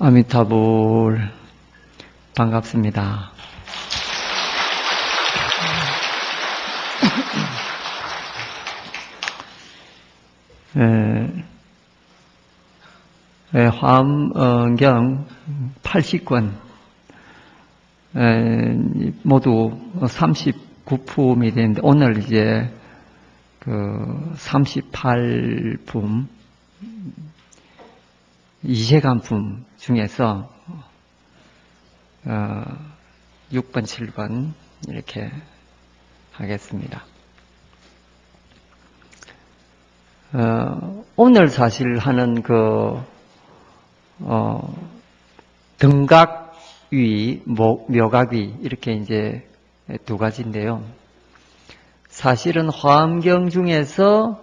아미타불 반갑습니다. 화엄경 80권 모두 39품이 되는데 오늘 이제 그 38품 이세간품 중에서 6번, 7번 이렇게 하겠습니다. 오늘 사실 하는 등각위, 묘각위 이렇게 이제 두 가지인데요. 사실은 화엄경 중에서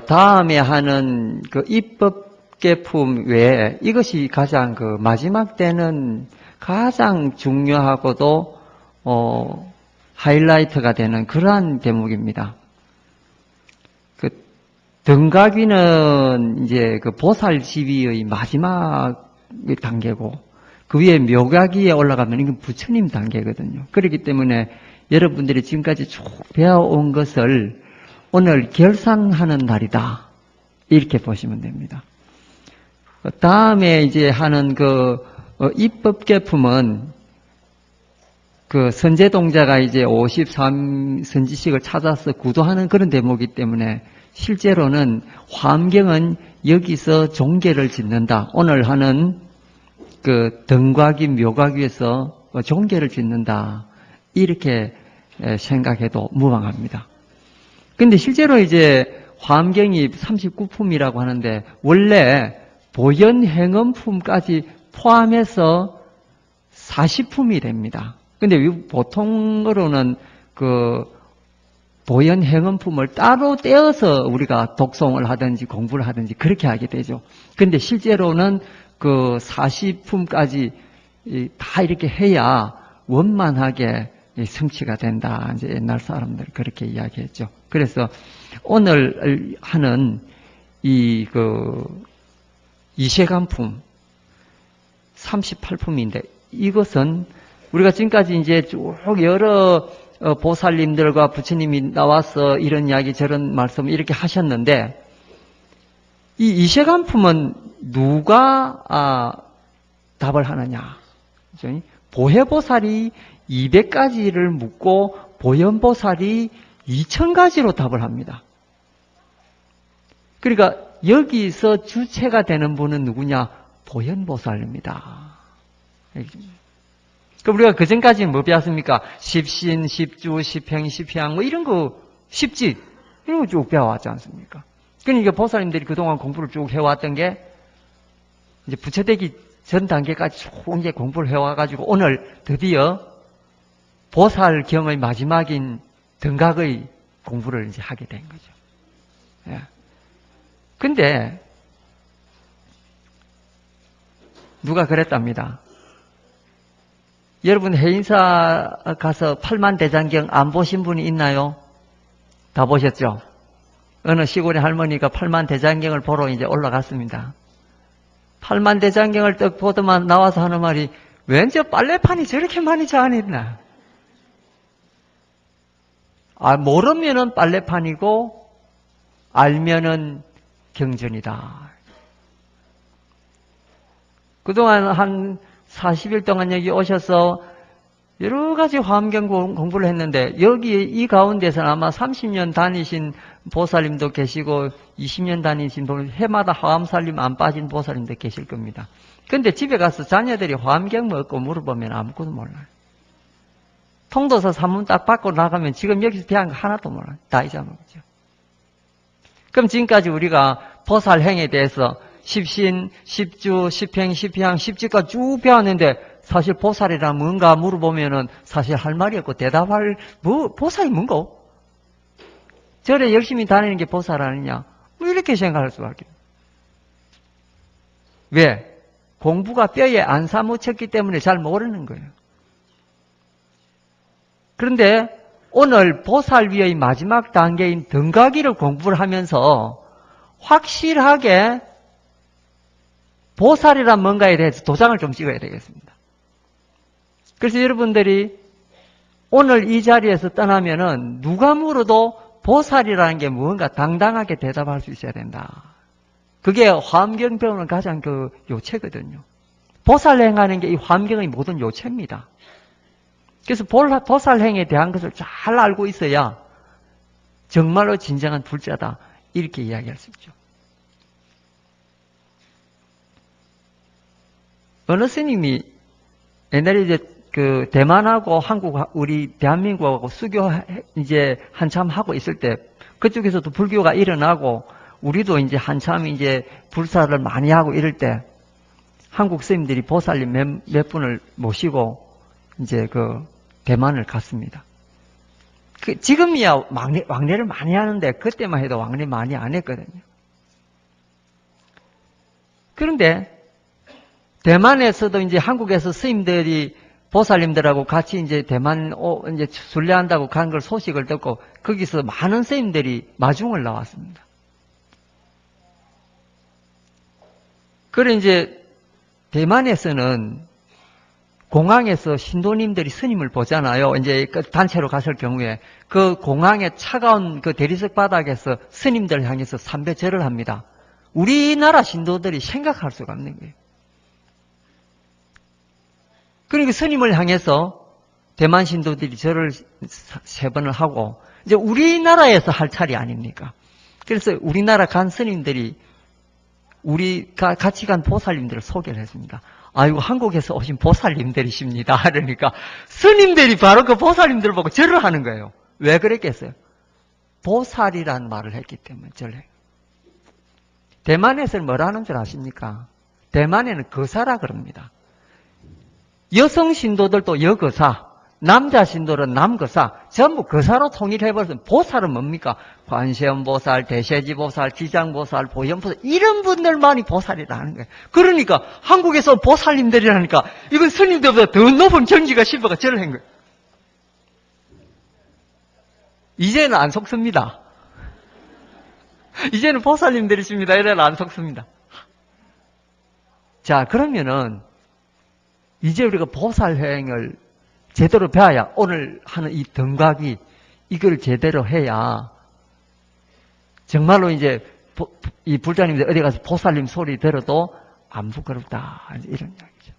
다음에 하는 그 입법계품 외에 이것이 가장 마지막 때는 가장 중요하고도 하이라이트가 되는 그러한 대목입니다. 등각위는 이제 보살지위의 마지막 단계고 그 위에 묘각위에 올라가면 이건 부처님 단계거든요. 그렇기 때문에 여러분들이 지금까지 쭉 배워온 것을 오늘 결산하는 날이다. 이렇게 보시면 됩니다. 다음에 이제 하는 입법계품은 선제동자가 이제 53선지식을 찾아서 구도하는 그런 대목이기 때문에 실제로는 화엄경은 여기서 종계를 짓는다. 오늘 하는 등각위, 묘각위에서 종계를 짓는다. 이렇게 생각해도 무방합니다. 근데 실제로 이제 화엄경이 39품이라고 하는데 원래 보현행음품까지 포함해서 40품이 됩니다. 근데 보통으로는 보현행음품을 따로 떼어서 우리가 독송을 하든지 공부를 하든지 그렇게 하게 되죠. 근데 실제로는 40품까지 다 이렇게 해야 원만하게 성취가 된다. 이제 옛날 사람들 그렇게 이야기했죠. 그래서 오늘 하는 이세간품 38품인데 이것은 우리가 지금까지 이제 쭉 여러 보살님들과 부처님이 나와서 이런 이야기 저런 말씀 이렇게 하셨는데 이 이세간품은 누가 답을 하느냐? 보혜보살이 200가지를 묻고 보현보살이 2000가지로 답을 합니다. 그러니까 여기서 주체가 되는 분은 누구냐? 보현보살입니다. 그럼 우리가 그전까지는 뭐 배웠습니까? 십신, 십주, 십행, 십향 뭐 이런 거 십지 이런 거 쭉 배워왔지 않습니까? 그러니까 보살님들이 그동안 공부를 쭉 해왔던 게 이제 부처되기 전 단계까지 쭉 이제 공부를 해와가지고 오늘 드디어 보살경의 마지막인 등각의 공부를 이제 하게 된 거죠. 예. 근데 누가 그랬답니다. 여러분 해인사 가서 팔만대장경 안 보신 분이 있나요? 다 보셨죠? 어느 시골의 할머니가 팔만대장경을 보러 이제 올라갔습니다. 팔만대장경을 딱 보더만 나와서 하는 말이 왠지 빨래판이 저렇게 많이 저 안에 있나? 모르면은 빨래판이고 알면은 경전이다. 그동안 한 40일 동안 여기 오셔서 여러 가지 화엄경 공부를 했는데 여기 이 가운데서는 아마 30년 다니신 보살님도 계시고 20년 다니신 해마다 화엄살림 안 빠진 보살님도 계실 겁니다. 근데 집에 가서 자녀들이 화엄경 먹고 물어보면 아무것도 몰라요. 통도서 산문 딱 받고 나가면 지금 여기서 배운 거 하나도 몰라요. 다 잊어먹었죠. 그럼 지금까지 우리가 보살행에 대해서 십신, 십주, 십행, 십향, 십지까지 쭉 배웠는데 사실 보살이란 뭔가 물어보면은 사실 할 말이 없고 대답할 보살이 뭔가? 절에 열심히 다니는 게 보살 아니냐? 뭐 이렇게 생각할 수밖에. 왜? 공부가 뼈에 안 사무쳤기 때문에 잘 모르는 거예요. 그런데 오늘 보살위의 마지막 단계인 등각위를 공부를 하면서 확실하게 보살이란 뭔가에 대해서 도장을 좀 찍어야 되겠습니다. 그래서 여러분들이 오늘 이 자리에서 떠나면은 누가 물어도 보살이라는 게 무언가 당당하게 대답할 수 있어야 된다. 그게 화엄경 배우는 가장 그 요체거든요. 보살 행하는 게 이 화엄경의 모든 요체입니다. 그래서 보살 행에 대한 것을 잘 알고 있어야 정말로 진정한 불자다. 이렇게 이야기할 수 있죠. 어느 스님이 옛날에 이제 그 대만하고 한국, 우리 대한민국하고 수교 이제 한참 하고 있을 때 그쪽에서도 불교가 일어나고 우리도 이제 한참 이제 불사를 많이 하고 이럴 때 한국 스님들이 보살님 몇 분을 모시고 이제 그 대만을 갔습니다. 지금이야 왕래를 많이 하는데 그때만 해도 왕래 많이 안 했거든요. 그런데 대만에서도 이제 한국에서 스님들이 보살님들하고 같이 이제 대만 이제 순례한다고 간 걸 소식을 듣고 거기서 많은 스님들이 마중을 나왔습니다. 그래 이제 대만에서는 공항에서 신도님들이 스님을 보잖아요. 이제 단체로 갔을 경우에 그 공항의 차가운 그 대리석 바닥에서 스님들 향해서 삼배절을 합니다. 우리나라 신도들이 생각할 수가 없는 거예요. 그러니까 스님을 향해서 대만 신도들이 절을 3번을 하고 이제 우리나라에서 할 차례 아닙니까? 그래서 우리나라 간 스님들이 우리가 같이 간 보살님들을 소개를 했습니다. 아이고 한국에서 오신 보살님들이십니다. 그러니까 스님들이 바로 그 보살님들을 보고 절을 하는 거예요. 왜 그랬겠어요? 보살이라는 말을 했기 때문에 절을 해요. 대만에서는 뭐라 하는 줄 아십니까? 대만에는 거사라 그럽니다. 여성 신도들도 여거사, 남자 신도는 남거사, 전부 거사로 통일해버려서 보살은 뭡니까? 관세음보살, 대세지보살, 지장보살, 보현보살 이런 분들만이 보살이라는 거예요. 그러니까 한국에서 보살님들이라니까 이건 스님들보다 더 높은 정지가 실버가 절을 한 거예요. 이제는 안 속습니다. 이제는 보살님들이십니다. 이래는 안 속습니다. 자, 그러면은 이제 우리가 보살행을 제대로 배워야 오늘 하는 이 등각이 이걸 제대로 해야 정말로 이제 이 불자님들 어디 가서 보살님 소리 들어도 안 부끄럽다 이런 이야기죠.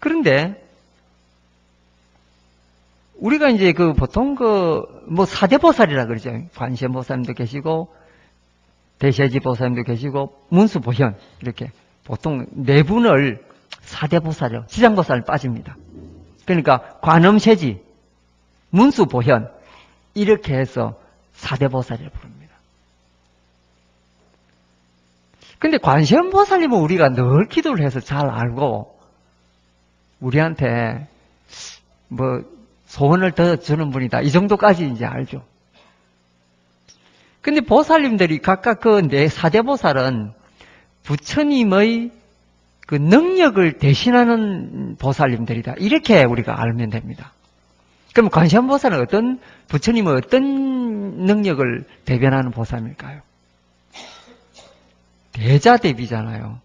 그런데 우리가 이제 그 보통 뭐 사대보살이라 그러죠. 관세음보살님도 계시고 대세지보살님도 계시고 문수보현 이렇게 보통 네 분을 사대보살이요. 지장보살 빠집니다. 그러니까 관음세지, 문수보현 이렇게 해서 사대보살이라고 부릅니다. 근데 관세음보살님은 우리가 늘 기도를 해서 잘 알고 우리한테 뭐 소원을 더 주는 분이다. 이 정도까지 이제 알죠. 근데 보살님들이 각각 그 네 사대보살은 부처님의 그 능력을 대신하는 보살님들이다. 이렇게 우리가 알면 됩니다. 그럼 관세음보살은 부처님의 어떤 능력을 대변하는 보살일까요? 대자대비잖아요.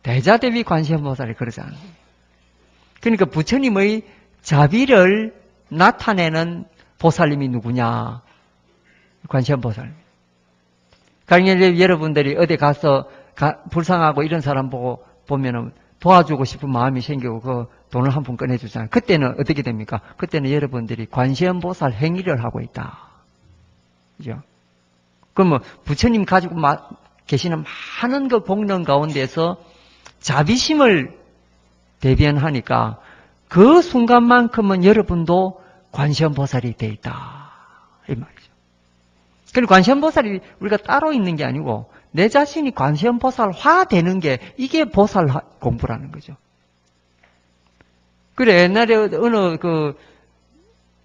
대자대비 관세음보살이 그러지 않아요. 그러니까 부처님의 자비를 나타내는 보살님이 누구냐? 관세음보살님. 그러니까 여러분들이 어디 가서 불쌍하고 이런 사람 보면은 도와주고 싶은 마음이 생기고 그 돈을 한 푼 꺼내주잖아요. 그때는 어떻게 됩니까? 그때는 여러분들이 관세음보살 행위를 하고 있다. 그죠? 그러면 부처님 가지고 계시는 많은 그 공덕 가운데서 자비심을 대변하니까 그 순간만큼은 여러분도 관세음보살이 돼 있다. 이 말이죠. 그리고 관세음보살이 우리가 따로 있는 게 아니고 내 자신이 관세음보살화 되는 게 이게 보살 공부라는 거죠. 그래 옛날에 어느 그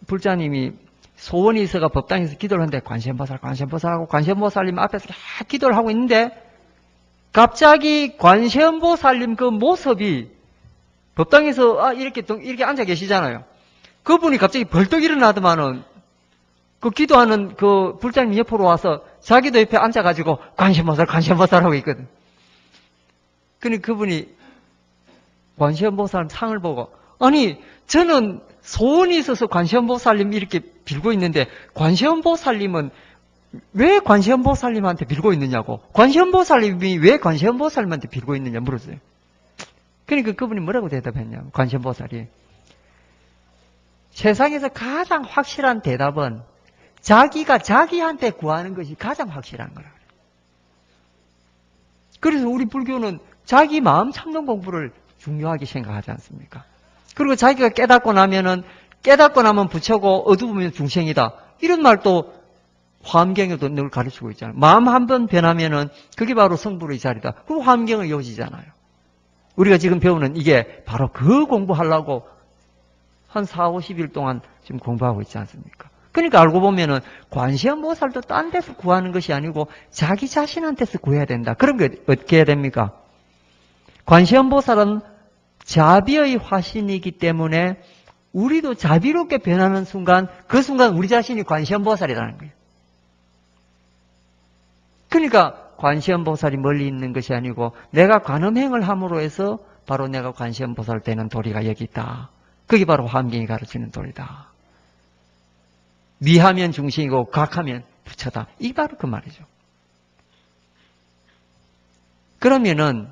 불자님이 소원이 있어가 법당에서 기도를 하는데 관세음보살하고 관세음보살님 앞에서 다 기도를 하고 있는데 갑자기 관세음보살님 그 모습이 법당에서 이렇게 앉아 계시잖아요. 그분이 갑자기 벌떡 일어나더만은 그 기도하는 그 불자님 옆으로 와서 자기도 옆에 앉아가지고 관세음보살 하고 있거든. 그러니 그분이 관세음보살 상을 보고, 아니, 저는 소원이 있어서 관세음보살님 이렇게 빌고 있는데, 관세음보살님은 왜 관세음보살님한테 빌고 있느냐고. 관세음보살님이 왜 관세음보살님한테 빌고 있느냐 물었어요. 그러니까 그분이 뭐라고 대답했냐고, 관세음보살이. 세상에서 가장 확실한 대답은 자기가 자기한테 구하는 것이 가장 확실한 거라. 그래서 우리 불교는 자기 마음 참는 공부를 중요하게 생각하지 않습니까? 그리고 자기가 깨닫고 나면 부처고 어두우면 중생이다. 이런 말도 화엄경에도 늘 가르치고 있잖아요. 마음 한 번 변하면은 그게 바로 성불의 자리다. 그리고 화엄경을 이어지잖아요. 우리가 지금 배우는 이게 바로 그 공부하려고 한 4, 50일 동안 지금 공부하고 있지 않습니까? 그러니까 알고 보면은 관세음보살도 딴 데서 구하는 것이 아니고 자기 자신한테서 구해야 된다. 그런 게 어떻게 해야 됩니까? 관세음보살은 자비의 화신이기 때문에 우리도 자비롭게 변하는 순간 그 순간 우리 자신이 관세음보살이라는 거예요. 그러니까 관세음보살이 멀리 있는 것이 아니고 내가 관음행을 함으로 해서 바로 내가 관세음보살 되는 도리가 여기 있다. 그게 바로 화엄경이 가르치는 도리다. 미하면 중생이고 각하면 부처다. 이 바로 그 말이죠. 그러면은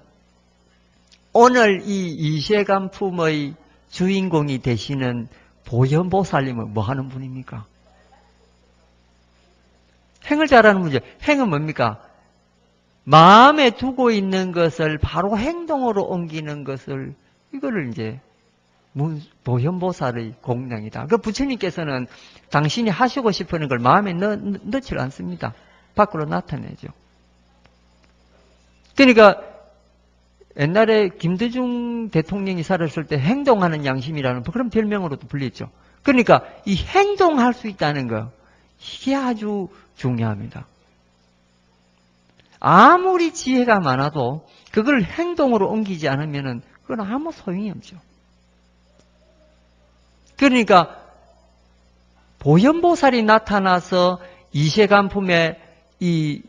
오늘 이 이세간품의 주인공이 되시는 보현보살님은 뭐 하는 분입니까? 행을 잘하는 분이죠. 행은 뭡니까? 마음에 두고 있는 것을 바로 행동으로 옮기는 것을 이거를 이제 보현보살의 공량이다. 그 부처님께서는 당신이 하시고 싶은 걸 마음에 넣지 않습니다. 밖으로 나타내죠. 그러니까 옛날에 김대중 대통령이 살았을 때 행동하는 양심이라는 그런 별명으로도 불리죠. 그러니까 이 행동할 수 있다는 거 이게 아주 중요합니다. 아무리 지혜가 많아도 그걸 행동으로 옮기지 않으면 그건 아무 소용이 없죠. 그러니까 보현보살이 나타나서 이세간품의 이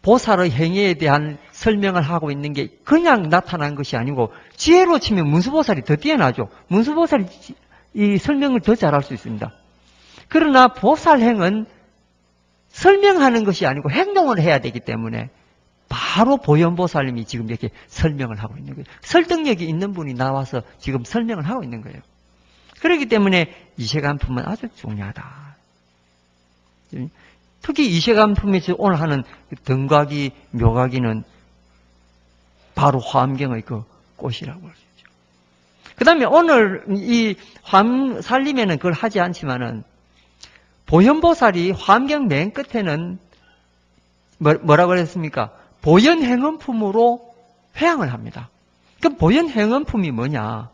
보살의 행위에 대한 설명을 하고 있는 게 그냥 나타난 것이 아니고 지혜로 치면 문수보살이 더 뛰어나죠. 문수보살이 이 설명을 더 잘할 수 있습니다. 그러나 보살행은 설명하는 것이 아니고 행동을 해야 되기 때문에 바로 보현보살님이 지금 이렇게 설명을 하고 있는 거예요. 설득력이 있는 분이 나와서 지금 설명을 하고 있는 거예요. 그렇기 때문에 이세간품은 아주 중요하다. 특히 이세간품에서 오늘 하는 등각이, 묘각이는 바로 화엄경의 그 꽃이라고 할 수 있죠. 그 다음에 오늘 이 살림에는 그걸 하지 않지만은 보현보살이 화엄경 맨 끝에는 뭐라고 그랬습니까? 보현행언품으로 회항을 합니다. 그럼 보현행언품이 뭐냐?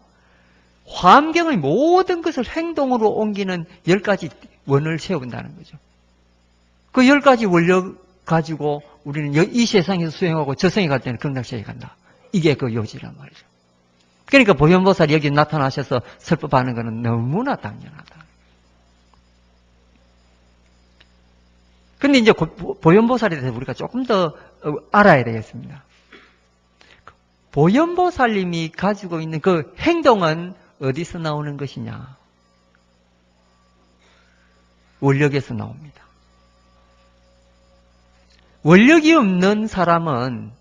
화엄경의 모든 것을 행동으로 옮기는 10가지 원을 세운다는 거죠. 그 10가지 원력 가지고 우리는 이 세상에서 수행하고 저승에 갈 때는 극락세계에 간다. 이게 그 요지란 말이죠. 그러니까 보현보살이 여기 나타나셔서 설법하는 것은 너무나 당연하다. 근데 이제 보현보살에 대해서 우리가 조금 더 알아야 되겠습니다. 보현보살님이 가지고 있는 그 행동은 어디서 나오는 것이냐? 원력에서 나옵니다. 원력이 없는 사람은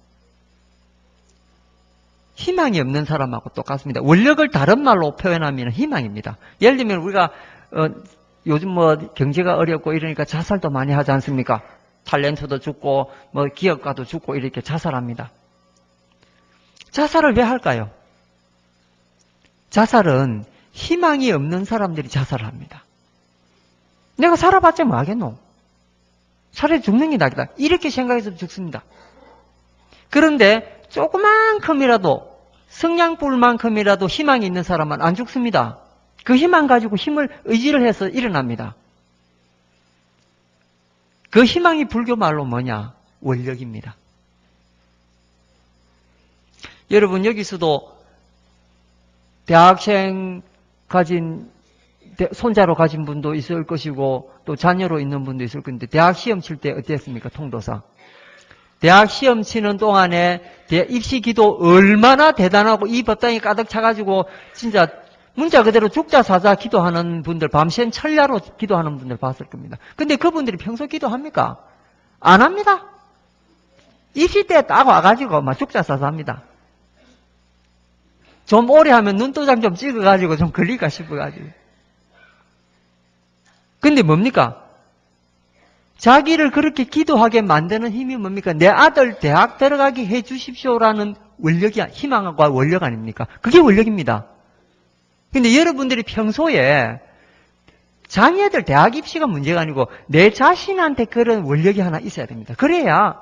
희망이 없는 사람하고 똑같습니다. 원력을 다른 말로 표현하면 희망입니다. 예를 들면 우리가 요즘 뭐 경제가 어렵고 이러니까 자살도 많이 하지 않습니까? 탤런트도 죽고 뭐 기업가도 죽고 이렇게 자살합니다. 자살을 왜 할까요? 자살은 희망이 없는 사람들이 자살을 합니다. 내가 살아봤자 뭐 하겠노? 차라리 죽는 게 낫겠다. 이렇게 생각해서 죽습니다. 그런데 조그만큼이라도 성냥불만큼이라도 희망이 있는 사람은 안 죽습니다. 그 희망 가지고 의지를 해서 일어납니다. 그 희망이 불교 말로 뭐냐? 원력입니다. 여러분 여기서도 대학생 가진 손자로 가진 분도 있을 것이고 또 자녀로 있는 분도 있을 건데 대학 시험 칠 때 어땠습니까? 통도사. 대학 시험 치는 동안에 입시 기도 얼마나 대단하고 이 법당이 가득 차가지고 진짜 문자 그대로 죽자 사자 기도하는 분들, 밤샘 철야로 기도하는 분들 봤을 겁니다. 근데 그분들이 평소 기도합니까? 안 합니다. 입시 때 딱 와가지고 막 죽자 사자 합니다. 좀 오래 하면 눈도장 좀 찍어가지고 좀 걸릴까 싶어가지고. 근데 뭡니까? 자기를 그렇게 기도하게 만드는 힘이 뭡니까? 내 아들 대학 들어가게 해 주십시오라는 원력이, 희망과 원력 아닙니까? 그게 원력입니다. 근데 여러분들이 평소에 자녀들 대학 입시가 문제가 아니고 내 자신한테 그런 원력이 하나 있어야 됩니다. 그래야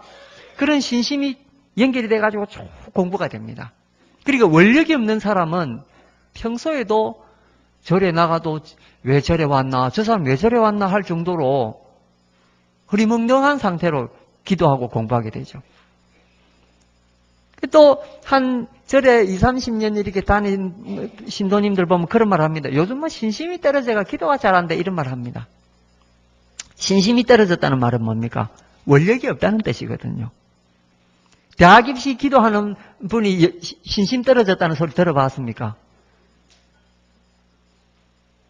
그런 신심이 연결이 돼가지고 쭉 공부가 됩니다. 그러니까 원력이 없는 사람은 평소에도 절에 나가도 왜 절에 왔나, 저 사람 왜 절에 왔나 할 정도로 흐리멍덩한 상태로 기도하고 공부하게 되죠. 또 한 절에 20, 30년 이렇게 다닌 신도님들 보면 그런 말 합니다. 요즘 뭐 신심이 떨어져가 기도가 잘 안 돼 이런 말 합니다. 신심이 떨어졌다는 말은 뭡니까? 원력이 없다는 뜻이거든요. 대학 입시 기도하는 분이 신심 떨어졌다는 소리 들어봤습니까?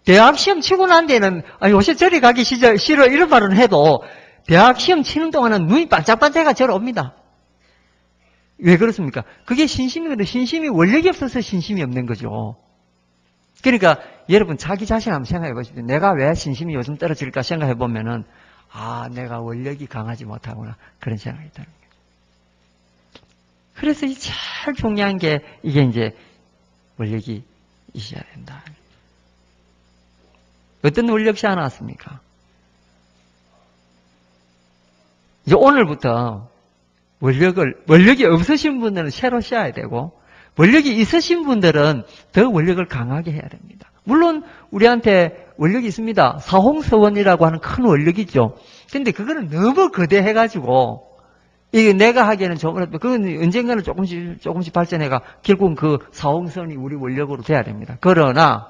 대학 시험 치고 난 데는 요새 절에 가기 싫어 이런 말은 해도 대학 시험 치는 동안은 눈이 반짝반짝해가 절 옵니다. 왜 그렇습니까? 그게 신심이거든요. 신심이 원력이 없어서 신심이 없는 거죠. 그러니까 여러분 자기 자신 한번 생각해 보십시오. 내가 왜 신심이 요즘 떨어질까 생각해 보면은 내가 원력이 강하지 못하구나 그런 생각이 듭니다. 그래서 이 제일 중요한 게 이게 이제 원력이 있어야 된다. 어떤 원력이 나왔습니까? 이제 오늘부터 원력이 없으신 분들은 새로 씌워야 되고, 원력이 있으신 분들은 더 원력을 강하게 해야 됩니다. 물론, 우리한테 원력이 있습니다. 사홍서원이라고 하는 큰 원력이죠. 근데 그거는 너무 거대해가지고, 이게 내가 하기에는 좀 어렵다. 그건 언젠가는 조금씩 발전해가, 결국은 그 사홍선이 우리 원력으로 돼야 됩니다. 그러나,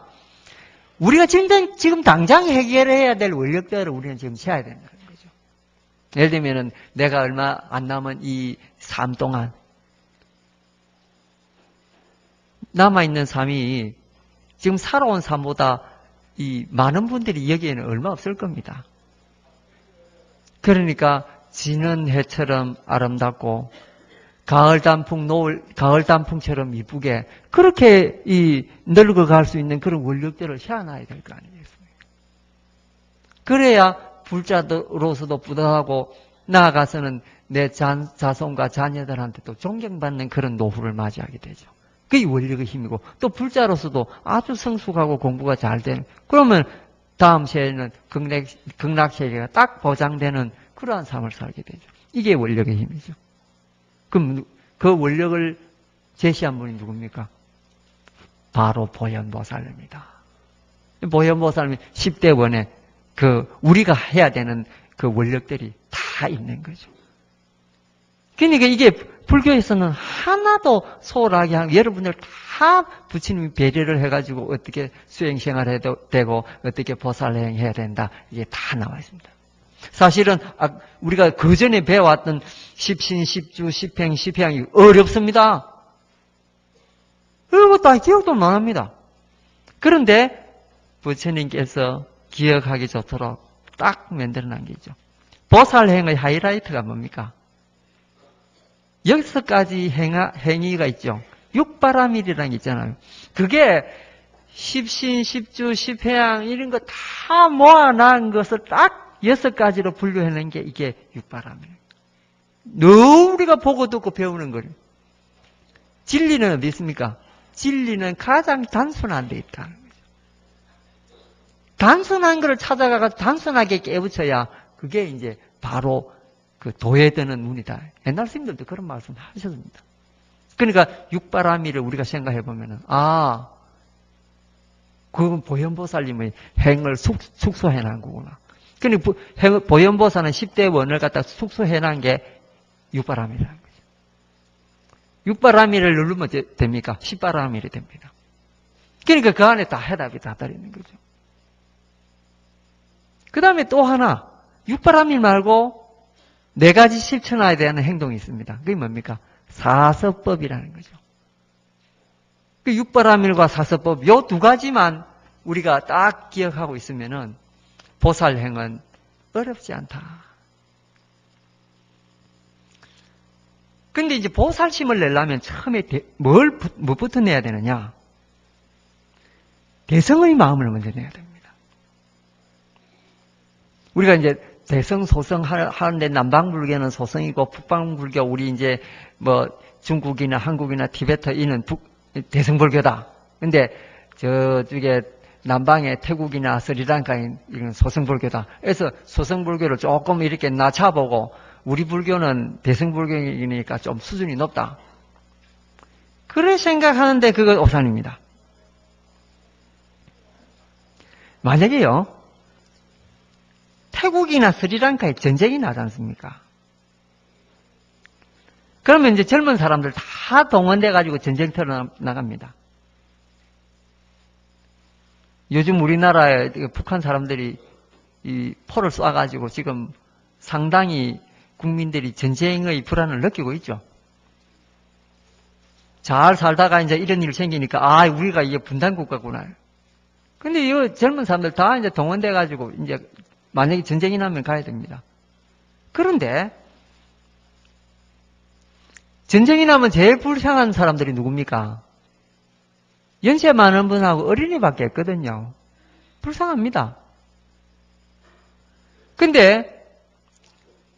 우리가 지금 당장 해결해야 될 원력들을 우리는 지금 세워야 된다는 거죠. 예를 들면은 내가 얼마 안 남은 이 삶 동안 남아있는 삶이 지금 살아온 삶보다 이 많은 분들이 여기에는 얼마 없을 겁니다. 그러니까 지는 해처럼 아름답고 가을 단풍처럼 이쁘게 그렇게 늙어갈 수 있는 그런 원력들을 세워놔야 될 거 아니겠습니까? 그래야 불자로서도 뿌듯하고 나아가서는 내 자손과 자녀들한테도 존경받는 그런 노후를 맞이하게 되죠. 그게 원력의 힘이고 또 불자로서도 아주 성숙하고 공부가 잘 되는 그러면 다음 세에는 극락세계가 딱 보장되는 그러한 삶을 살게 되죠. 이게 원력의 힘이죠. 그럼 그 원력을 제시한 분이 누굽니까? 바로 보현보살입니다. 보현보살이 10대 원에 우리가 해야 되는 그 원력들이 다 있는 거죠. 그러니까 이게 불교에서는 하나도 소홀하게 하고 여러분들 다 부처님이 배려를 해가지고 어떻게 수행생활해도 되고 어떻게 보살행해야 된다. 이게 다 나와 있습니다. 사실은 우리가 그전에 배워왔던 십신, 십주, 십행, 십향이 어렵습니다. 이거 다 기억도 안 합니다. 그런데 부처님께서 기억하기 좋도록 딱 만들어놓은 게 있죠. 보살행의 하이라이트가 뭡니까? 6가지 행위가 있죠. 육바라밀이라는 게 있잖아요. 그게 십신, 십주, 십향 이런 거 다 모아놓은 것을 딱 6가지로 분류해낸 게 이게 육바라밀. 너무 우리가 보고 듣고 배우는 거예요. 진리는 어디 있습니까? 진리는 가장 단순한 데 있다는 거죠. 단순한 것을 찾아가서 단순하게 깨우쳐야 그게 이제 바로 그 도에 드는 문이다. 옛날 스님들도 그런 말씀 하셨습니다. 그러니까 육바라밀을 우리가 생각해 보면은 그건 보현보살님의 행을 숙소해 놓은 거구나. 그러니까 보현보살은 10대 원을 갖다 숙소해 놓은 게 육바라밀이라는 거죠. 육바라밀을 누르면 됩니까? 10바라밀이 됩니다. 그러니까 그 안에 다 해답이 다 들어있는 거죠. 그 다음에 또 하나, 육바라밀 말고 네 가지 실천해야 되는 행동이 있습니다. 그게 뭡니까? 사서법이라는 거죠. 그 육바라밀과 사서법, 요 두 가지만 우리가 딱 기억하고 있으면은 보살행은 어렵지 않다. 근데 이제 보살심을 내려면 처음에 뭐부터 내야 되느냐? 대성의 마음을 먼저 내야 됩니다. 우리가 이제 대성, 소성 하는데 남방불교는 소성이고 북방불교, 우리 이제 뭐 중국이나 한국이나 티베트 이는 대성불교다. 근데 저쪽에 남방의 태국이나 스리랑카인 이건 소성불교다. 그래서 소성불교를 조금 이렇게 낮춰보고 우리 불교는 대성불교이니까 좀 수준이 높다. 그래 생각하는데 그건 오산입니다. 만약에요, 태국이나 스리랑카에 전쟁이 나지 않습니까? 그러면 이제 젊은 사람들 다 동원돼가지고 전쟁터로 나갑니다. 요즘 우리나라에 북한 사람들이 이 포를 쏴가지고 지금 상당히 국민들이 전쟁의 불안을 느끼고 있죠. 잘 살다가 이제 이런 일이 생기니까, 아, 우리가 이게 분단국가구나. 근데 이 젊은 사람들 다 이제 동원돼가지고 이제 만약에 전쟁이 나면 가야 됩니다. 그런데 전쟁이 나면 제일 불쌍한 사람들이 누굽니까? 연세 많은 분하고 어린이밖에 없거든요. 불쌍합니다. 근데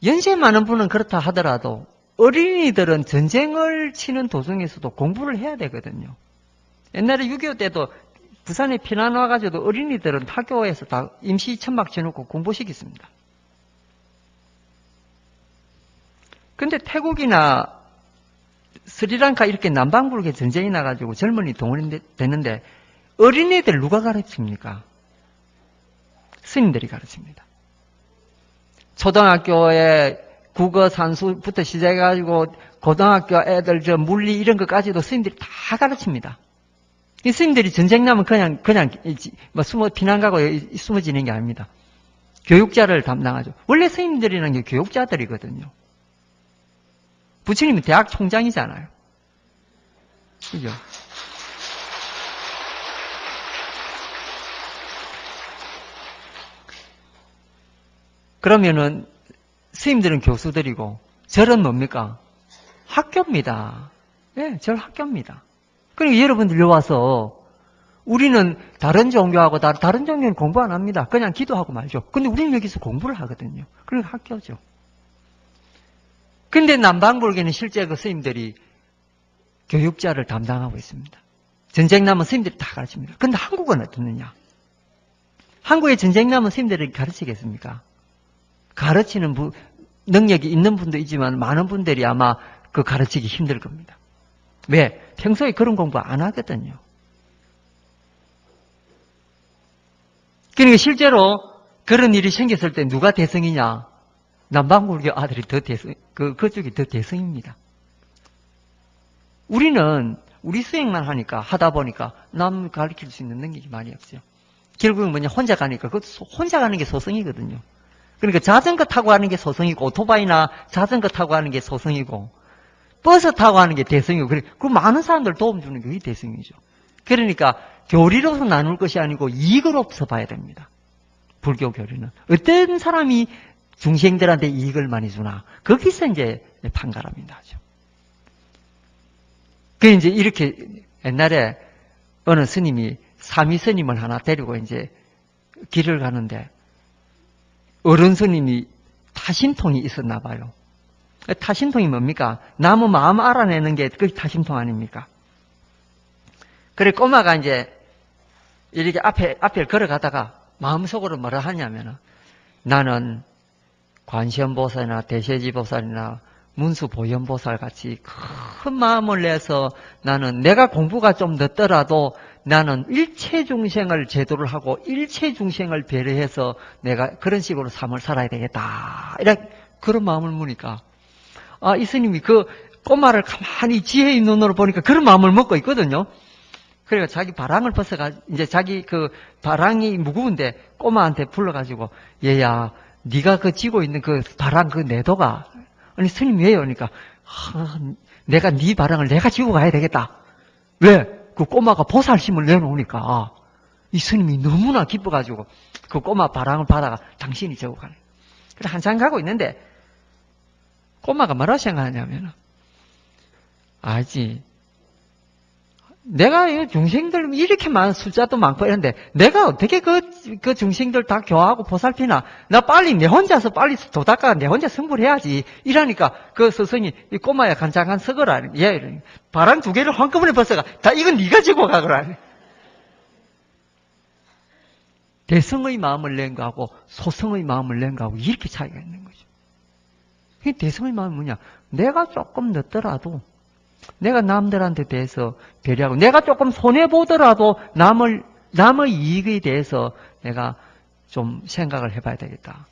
연세 많은 분은 그렇다 하더라도 어린이들은 전쟁을 치는 도중에서도 공부를 해야 되거든요. 옛날에 6.25 때도 부산에 피난 와가지고 어린이들은 학교에서 다 임시 천막 쳐놓고 공부시켰습니다. 근데 태국이나 스리랑카 이렇게 남방불교 전쟁이 나가지고 젊은이 동원이 되는데 어린이들 누가 가르칩니까? 스님들이 가르칩니다. 초등학교에 국어, 산수부터 시작해가지고 고등학교 애들 저 물리 이런 것까지도 스님들이 다 가르칩니다. 이 스님들이 전쟁 나면 그냥 뭐 피난 가고 숨어 지는 게 아닙니다. 교육자를 담당하죠. 원래 스님들이라는 게 교육자들이거든요. 부처님은 대학 총장이잖아요. 그죠? 그러면은 스님들은 교수들이고 절은 뭡니까? 학교입니다. 예, 절 학교입니다. 그러니까 여러분들 여기 와서 우리는 다른 종교하고 다른 종교는 공부 안 합니다. 그냥 기도하고 말죠. 근데 우리는 여기서 공부를 하거든요. 그러니까 학교죠. 근데 남방불교는 실제 그 스님들이 교육자를 담당하고 있습니다. 전쟁 나면 스님들이 다 가르칩니다. 근데 한국은 어떻느냐? 한국에 전쟁 나면 스님들이 가르치겠습니까? 가르치는 능력이 있는 분도 있지만 많은 분들이 아마 그 가르치기 힘들 겁니다. 왜? 평소에 그런 공부 안 하거든요. 그러니까 실제로 그런 일이 생겼을 때 누가 대성이냐? 남방불교 아들이 더 대성, 그쪽이 더 대성입니다. 우리는 우리 수행만 하니까 하다 보니까 남 가르칠 수 있는 능력이 많이 없어요. 결국은 뭐냐? 혼자 가니까 그것도 혼자 가는 게 소성이거든요. 그러니까 자전거 타고 가는 게 소성이고 오토바이나 자전거 타고 가는 게 소성이고 버스 타고 가는 게 대성이고 그 많은 사람들 도움 주는 게 대성이죠. 그러니까 교리로서 나눌 것이 아니고 이익으로서 봐야 됩니다. 불교 교리는 어떤 사람이 중생들한테 이익을 많이 주나 거기서 이제 판가름이 나죠. 그 이제 이렇게 옛날에 어느 스님이 사미 스님을 하나 데리고 이제 길을 가는데 어른 스님이 타심통이 있었나 봐요. 타심통이 뭡니까? 나무 마음 알아내는 게 그게 타심통 아닙니까? 그래 꼬마가 이제 이렇게 앞에 걸어가다가 마음속으로 뭐라 하냐면은 나는 관시음보살이나 대세지보살이나 문수보현보살 같이 큰 마음을 내서 나는 내가 공부가 좀 늦더라도 나는 일체 중생을 제도를 하고 일체 중생을 배려해서 내가 그런 식으로 삶을 살아야 되겠다. 이렇게 그런 마음을 무니까 이 스님이 그 꼬마를 가만히 지혜의 눈으로 보니까 그런 마음을 먹고 있거든요. 그러니까 자기 바랑을 벗어가, 이제 자기 그 바랑이 무거운데 꼬마한테 불러가지고, 얘야, 네가 그 쥐고 있는 그 바랑 그 내도가, 아니, 스님 왜요? 그러니까, 내가 네 바랑을 내가 쥐고 가야 되겠다. 왜? 그 꼬마가 보살심을 내놓으니까, 이 스님이 너무나 기뻐가지고, 그 꼬마 바랑을 받아가 당신이 저고 가네. 그래, 한참 가고 있는데, 꼬마가 뭐라고 생각하냐면, 알지. 내가 이 중생들 이렇게 많은 숫자도 많고 이런데 내가 어떻게 그 중생들 다 교화하고 보살피나? 나 빨리 내 혼자서 빨리 도닦아 내 혼자 승부를 해야지. 이러니까 그 스승이 이 꼬마야 간장한 서거라. 얘 바람 두 개를 한꺼번에 벗어가. 다 이건 네가 지고 가거라. 대성의 마음을 낸 거하고 소성의 마음을 낸 거하고 이렇게 차이가 있는 거죠. 대성의 마음은 뭐냐? 내가 조금 늦더라도 내가 남들한테 대해서 배려하고 내가 조금 손해보더라도 남의 이익에 대해서 내가 좀 생각을 해봐야 되겠다.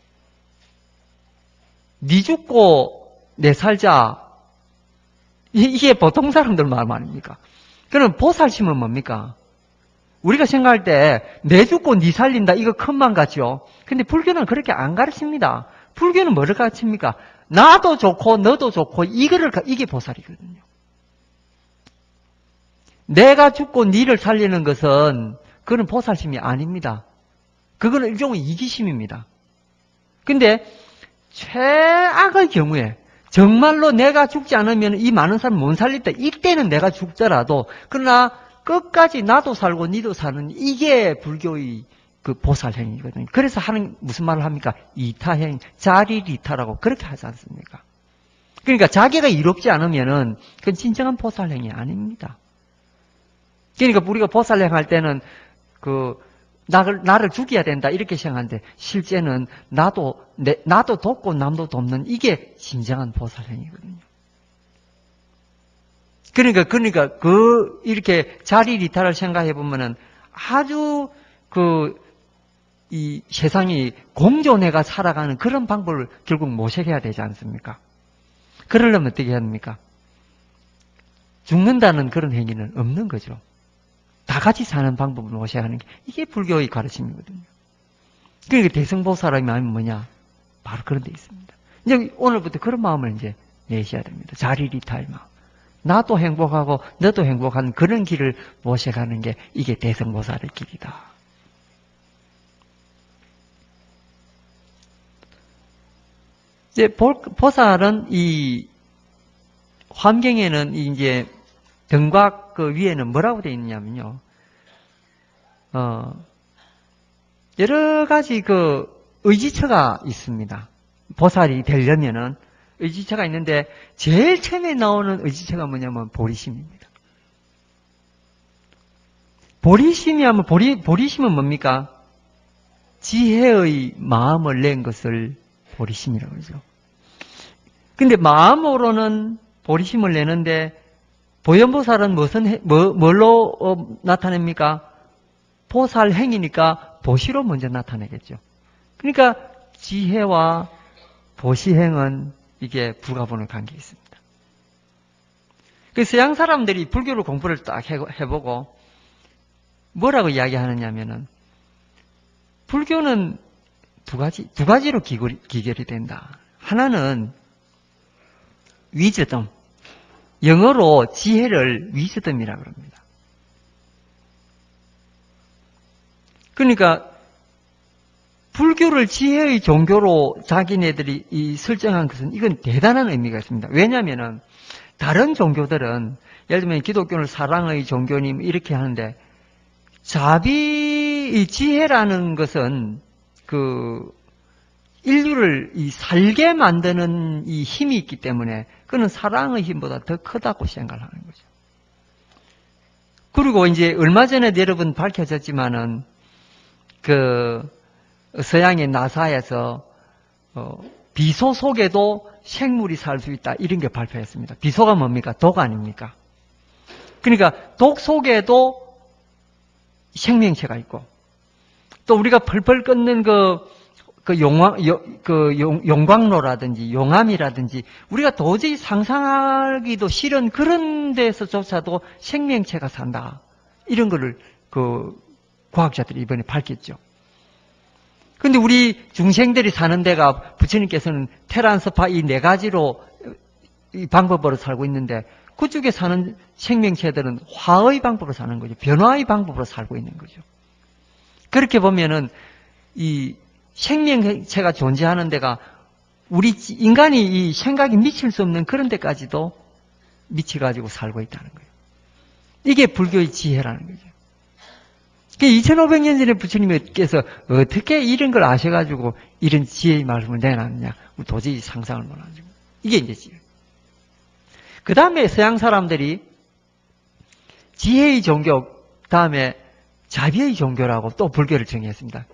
네 죽고 내 살자. 이게 보통 사람들 말 아닙니까? 그럼 보살심은 뭡니까? 우리가 생각할 때 내 죽고 네 살린다 이거 큰 맘 같죠? 근데 불교는 그렇게 안 가르칩니다. 불교는 뭐를 가르칩니까? 나도 좋고 너도 좋고 이게 보살이거든요. 내가 죽고 니를 살리는 것은 그건 보살심이 아닙니다. 그거는 일종의 이기심입니다. 근데 최악의 경우에 정말로 내가 죽지 않으면 이 많은 사람 못 살릴 때 이때는 내가 죽더라도 그러나 끝까지 나도 살고 니도 사는 이게 불교의 그 보살행위거든요. 그래서 무슨 말을 합니까? 이타행, 자리리타라고 그렇게 하지 않습니까? 그러니까 자기가 이롭지 않으면은 그건 진정한 보살행위 아닙니다. 그러니까 우리가 보살행 할 때는 나를 죽여야 된다 이렇게 생각하는데 실제는 나도 돕고 남도 돕는 이게 진정한 보살행위거든요. 그러니까 이렇게 자리리타를 생각해 보면은 아주 이 세상이 공존해가 살아가는 그런 방법을 결국 모색해야 되지 않습니까? 그러려면 어떻게 해야 합니까? 죽는다는 그런 행위는 없는 거죠. 다 같이 사는 방법을 모셔야 하는 게 이게 불교의 가르침이거든요. 그러니까 대승보살의 마음이 뭐냐? 바로 그런 데 있습니다. 이제 오늘부터 그런 마음을 이제 내셔야 됩니다. 자리리타의 마음. 나도 행복하고 너도 행복한 그런 길을 모셔가는 게 이게 대승보살의 길이다. 이제 보살은 이 환경에는 이제 등곽 그 위에는 뭐라고 되어 있냐면요. 여러 가지 그 의지처가 있습니다. 보살이 되려면은 의지처가 있는데 제일 처음에 나오는 의지처가 뭐냐면 보리심입니다. 보리심은 뭡니까? 지혜의 마음을 낸 것을 보리심이라고 그러죠. 근데 마음으로는 보리심을 내는데 보현보살은 뭘로 나타냅니까? 보살 행이니까 보시로 먼저 나타내겠죠. 그러니까 지혜와 보시행은 이게 불가분의 관계가 있습니다. 그 서양 사람들이 불교를 공부를 딱 해보고 뭐라고 이야기하느냐면은 불교는 두 가지로 기결이 된다. 하나는 위즈덤. 영어로 지혜를 위즈덤이라고 합니다. 그러니까 불교를 지혜의 종교로 자기네들이 설정한 것은 이건 대단한 의미가 있습니다. 왜냐하면 다른 종교들은 예를 들면 기독교는 사랑의 종교님 이렇게 하는데 이 지혜라는 것은 인류를 살게 만드는 이 힘이 있기 때문에 그는 사랑의 힘보다 더 크다고 생각을 하는 거죠. 그리고 이제 얼마 전에 여러분 밝혀졌지만은 서양의 나사에서 비소 속에도 생물이 살 수 있다 이런 게 발표했습니다. 비소가 뭡니까? 독 아닙니까? 그러니까 독 속에도 생명체가 있고 또 우리가 펄펄 끓는 용광로라든지 용암이라든지 우리가 도저히 상상하기도 싫은 그런 데서조차도 생명체가 산다. 이런 거를 과학자들이 이번에 밝혔죠. 근데 우리 중생들이 사는 데가 부처님께서는 테란스파 이 네 가지로 이 방법으로 살고 있는데 그쪽에 사는 생명체들은 화의 방법으로 사는 거죠. 변화의 방법으로 살고 있는 거죠. 그렇게 보면은 이 생명체가 존재하는 데가 우리 인간이 이 생각이 미칠 수 없는 그런 데까지도 미쳐가지고 살고 있다는 거예요. 이게 불교의 지혜라는 거죠. 2500년 전에 부처님께서 어떻게 이런 걸 아셔가지고 이런 지혜의 말씀을 내놨느냐. 도저히 상상을 못하죠. 이게 이제 지혜. 그 다음에 서양 사람들이 지혜의 종교, 다음에 자비의 종교라고 또 불교를 정의했습니다.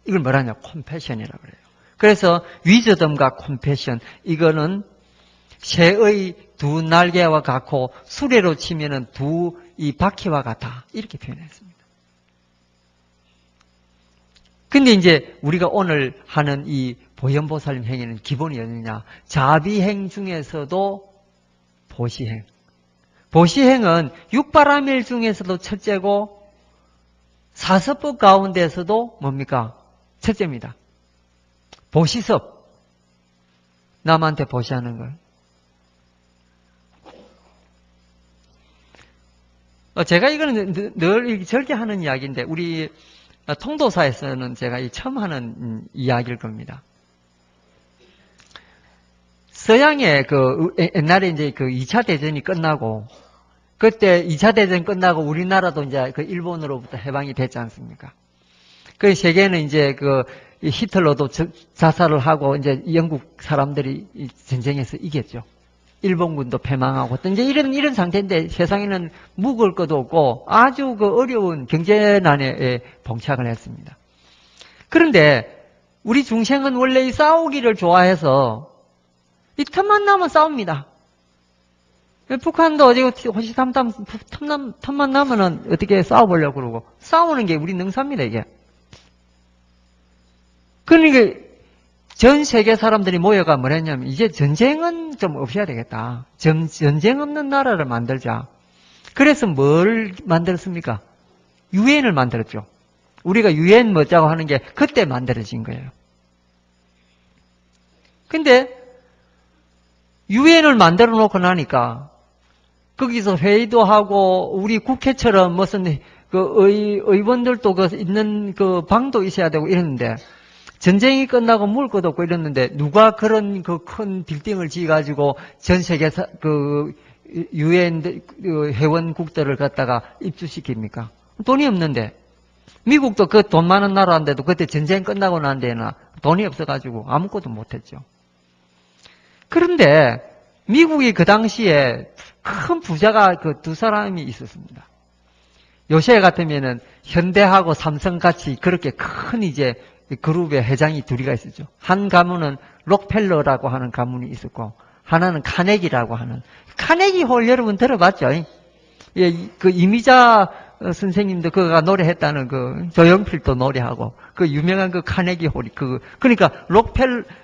이걸 뭐라냐? 콤패션이라고 그래요. 그래서 위저덤과 콤패션, 이거는 새의 두 날개와 같고 수레로 치면은 두 이 바퀴와 같다. 이렇게 표현했습니다. 근데 이제 우리가 오늘 하는 이 보현보살님 행위는 기본이 어디냐? 자비행 중에서도 보시행. 보시행은 육바라밀 중에서도 첫째고 사서법 가운데서도 뭡니까? 첫째입니다. 보시섭. 남한테 보시하는 걸. 제가 이거는 늘 절개하는 이야기인데 우리 통도사에서는 제가 처음 하는 이야기일 겁니다. 서양의 옛날에 이제 2차 대전이 끝나고 그때 2차 대전 끝나고 우리나라도 이제 일본으로부터 해방이 됐지 않습니까? 그 세계는 이제 히틀러도 자살을 하고 이제 영국 사람들이 전쟁에서 이겼죠. 일본군도 패망하고 이제 이런 상태인데 세상에는 묵을 것도 없고 아주 어려운 경제난에 봉착을 했습니다. 그런데 우리 중생은 원래 이 싸우기를 좋아해서 이 틈만 나면 싸웁니다. 북한도 어디 호시탐탐 틈만 나면은 어떻게 싸워보려고 그러고 싸우는 게 우리 능사입니다, 이게. 그러니까 전 세계 사람들이 모여가 뭐랬냐면 이제 전쟁은 좀 없어야 되겠다. 전쟁 없는 나라를 만들자. 그래서 뭘 만들었습니까? 유엔을 만들었죠. 우리가 유엔 뭐자고 하는 게 그때 만들어진 거예요. 근데 유엔을 만들어 놓고 나니까 거기서 회의도 하고 우리 국회처럼 무슨 의원들도 있는 방도 있어야 되고 이랬는데 전쟁이 끝나고 물 것도 없고 이랬는데 누가 그런 큰 빌딩을 지어가지고 전 세계 유엔 회원국들을 갖다가 입주시킵니까? 돈이 없는데. 미국도 그 돈 많은 나라인데도 그때 전쟁 끝나고 난 데나 돈이 없어가지고 아무것도 못했죠. 그런데 미국이 그 당시에 큰 부자가 두 사람이 있었습니다. 요새 같으면은 현대하고 삼성같이 그렇게 큰 이제 그룹의 회장이 둘이가 있었죠. 한 가문은 록펠러라고 하는 가문이 있었고 하나는 카네기라고 하는. 카네기 홀 여러분 들어봤죠? 예, 이미자 선생님도 그가 노래했다는 조영필도 노래하고 유명한 카네기 홀이 그러니까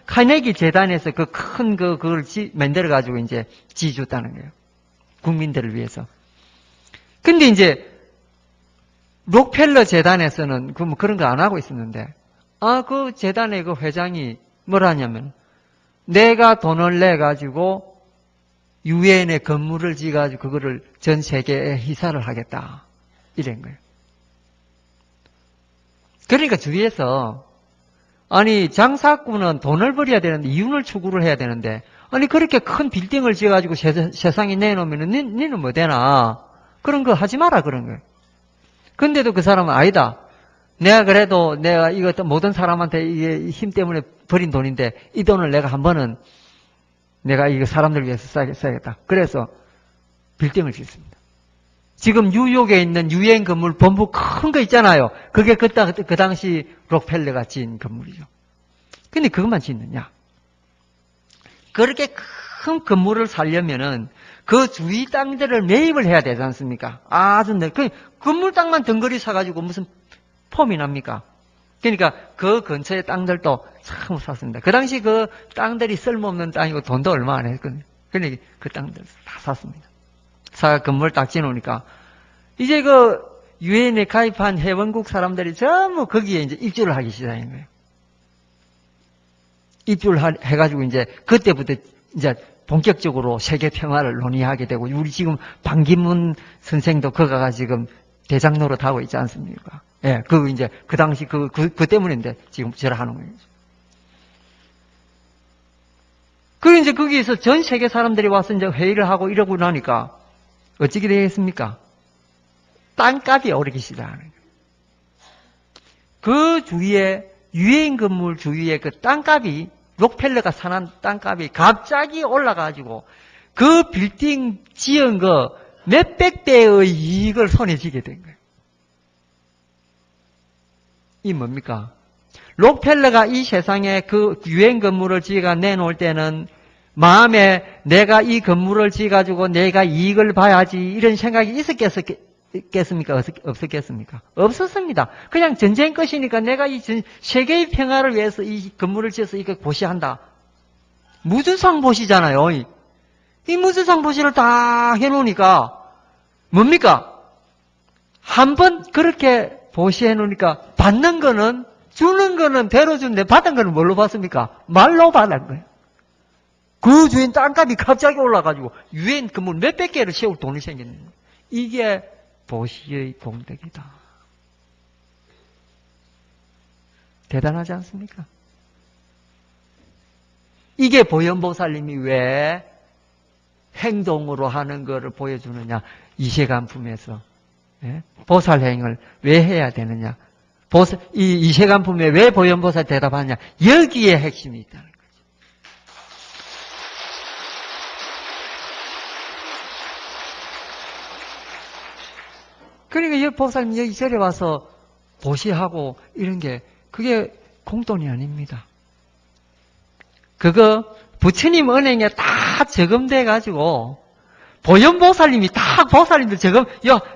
카네기 재단에서 큰 그걸 만들어 가지고 이제 지어줬다는 거예요. 국민들을 위해서. 근데 이제 록펠러 재단에서는 그런 거 안 하고 있었는데 그 재단의 회장이 뭐라 하냐면 내가 돈을 내 가지고 유엔에 건물을 지어 가지고 그거를 전 세계에 희사를 하겠다. 이런 거예요. 그러니까 주위에서 아니 장사꾼은 돈을 벌여야 되는데 이윤을 추구를 해야 되는데 아니 그렇게 큰 빌딩을 지어가지고 세상에 내놓으면 니는 뭐 되나 그런 거 하지 마라 그런 거예요. 근데도 그 사람은 아니다. 내가 이거 모든 사람한테 이게 힘 때문에 버린 돈인데 이 돈을 내가 한 번은 내가 이거 사람들 위해서 써야겠다. 그래서 빌딩을 짓습니다. 지금 뉴욕에 있는 유엔 건물 본부 큰 거 있잖아요. 그게 그 당시 록펠러가 지은 건물이죠. 근데 그것만 짓느냐? 그렇게 큰 건물을 살려면은 그 주위 땅들을 매입을 해야 되지 않습니까? 아주 건물 땅만 덩거리 사가지고 무슨 폼이 납니까? 그러니까 그 근처의 땅들도 참 샀습니다. 그 당시 그 땅들이 쓸모없는 땅이고 돈도 얼마 안 했거든요. 그러니까 그 땅들 다 샀습니다. 건물 딱 지어놓으니까 이제 유엔에 가입한 회원국 사람들이 전부 거기에 이제 입주를 하기 시작한 거예요. 입주를 해가지고 이제 그때부터 이제 본격적으로 세계 평화를 논의하게 되고, 우리 지금 반기문 선생도 거가가 지금 대장 노릇하고 있지 않습니까? 예, 이제 그 당시 그 때문인데 지금 저를 하는 거예요. 그리고 이제 거기에서 전 세계 사람들이 와서 이제 회의를 하고 이러고 나니까 어떻게 되겠습니까? 땅값이 오르기 시작하는 거예요. 그 주위에, 유엔 건물 주위에 그 땅값이, 록펠러가 사는 땅값이 갑자기 올라가지고 그 빌딩 지은 거 몇백 배의 이익을 손에 쥐게 된 거예요. 이 뭡니까? 록펠러가 이 세상에 그 유엔 건물을 지어가 내놓을 때는 마음에 내가 이 건물을 지어가지고 내가 이익을 봐야지 이런 생각이 있었겠습니까? 없었겠습니까? 없었습니다. 그냥 전쟁 것이니까 내가 이 세계의 평화를 위해서 이 건물을 지어서 이거 보시한다. 무주상 보시잖아요. 이 무주상 보시를 다 해놓으니까 뭡니까? 한번 그렇게 보시해 놓으니까 받는 거는, 주는 거는 대로 준데 받은 거는 뭘로 받습니까? 말로 받은 거예요. 그 주인 땅값이 갑자기 올라가지고 유엔 건물 몇백 개를 세울 돈이 생겼는 거예요. 이게 보시의 공덕이다. 대단하지 않습니까? 이게 보현보살님이 왜 행동으로 하는 것을 보여주느냐. 이세간품에서 보살행을 왜 해야 되느냐. 이 이세간품에 왜 보현보살 대답하느냐. 여기에 핵심이 있다는 거죠. 그러니까 이 보살님 여기 절에 와서 보시하고 이런 게 그게 공돈이 아닙니다. 그거 부처님 은행에 다 저금돼 가지고 보현보살님이 다 보살님들 저금,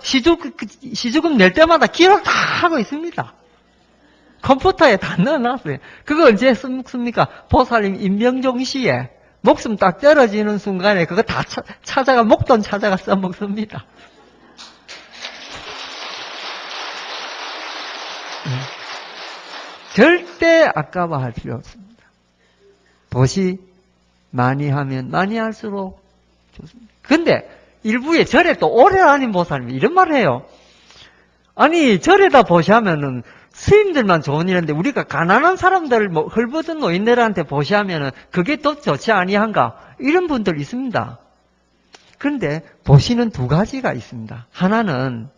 시주금 낼 때마다 기록 다 하고 있습니다. 컴퓨터에 다 넣어놨어요. 그거 언제 씁니까? 보살님 임명종 시에 목숨 딱 떨어지는 순간에 그거 다 찾아가, 목돈 찾아가 써먹습니다. 절대 아까워할 필요 없습니다. 보시 많이 하면 많이 할수록 좋습니다. 근데 일부에 절에 또 오래 다닌 보살님이 이런 말을 해요. 아니 절에다 보시하면은 스님들만 좋은 일인데 우리가 가난한 사람들, 헐벗은 노인들한테 보시하면은 그게 더 좋지 아니한가? 이런 분들 있습니다. 그런데 보시는 두 가지가 있습니다. 하나는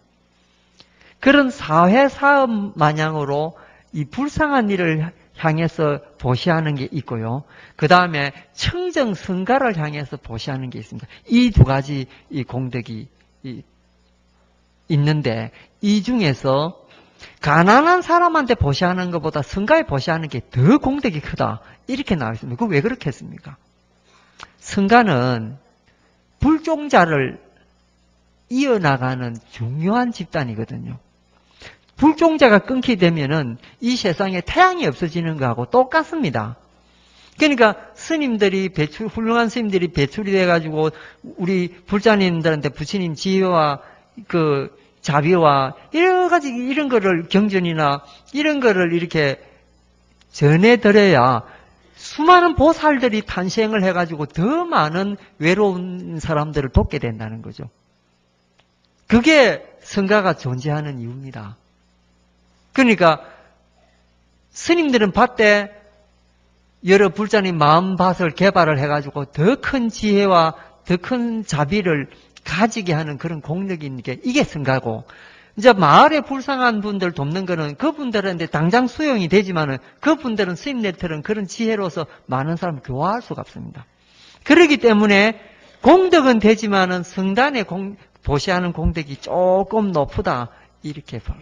그런 사회 사업 마냥으로 이 불쌍한 일을 향해서 보시하는 게 있고요. 그 다음에 청정 성가를 향해서 보시하는 게 있습니다. 이 두 가지 이 공덕이 있는데 이 중에서 가난한 사람한테 보시하는 것보다 성가에 보시하는 게 더 공덕이 크다. 이렇게 나와 있습니다. 그거 왜 그렇게 했습니까? 성가는 불종자를 이어나가는 중요한 집단이거든요. 불종자가 끊게 되면은 이 세상에 태양이 없어지는 거하고 똑같습니다. 그러니까 스님들이 훌륭한 스님들이 배출이 돼가지고 우리 불자님들한테 부처님 지혜와 그 자비와 여러 가지 이런 거를 경전이나 이런 거를 이렇게 전해드려야 수많은 보살들이 탄생을 해가지고 더 많은 외로운 사람들을 돕게 된다는 거죠. 그게 성가가 존재하는 이유입니다. 그러니까 스님들은 밭에 여러 불자님 마음밭을 개발을 해가지고 더 큰 지혜와 더 큰 자비를 가지게 하는 그런 공력인 게 이게 성가고, 이제 마을에 불쌍한 분들 돕는 거는 그분들한테 당장 수용이 되지만은 그분들은 스님네처럼 그런 지혜로서 많은 사람을 교화할 수가 없습니다. 그렇기 때문에 공덕은 되지만은 성단에 보시하는 공덕이 조금 높다 이렇게 볼.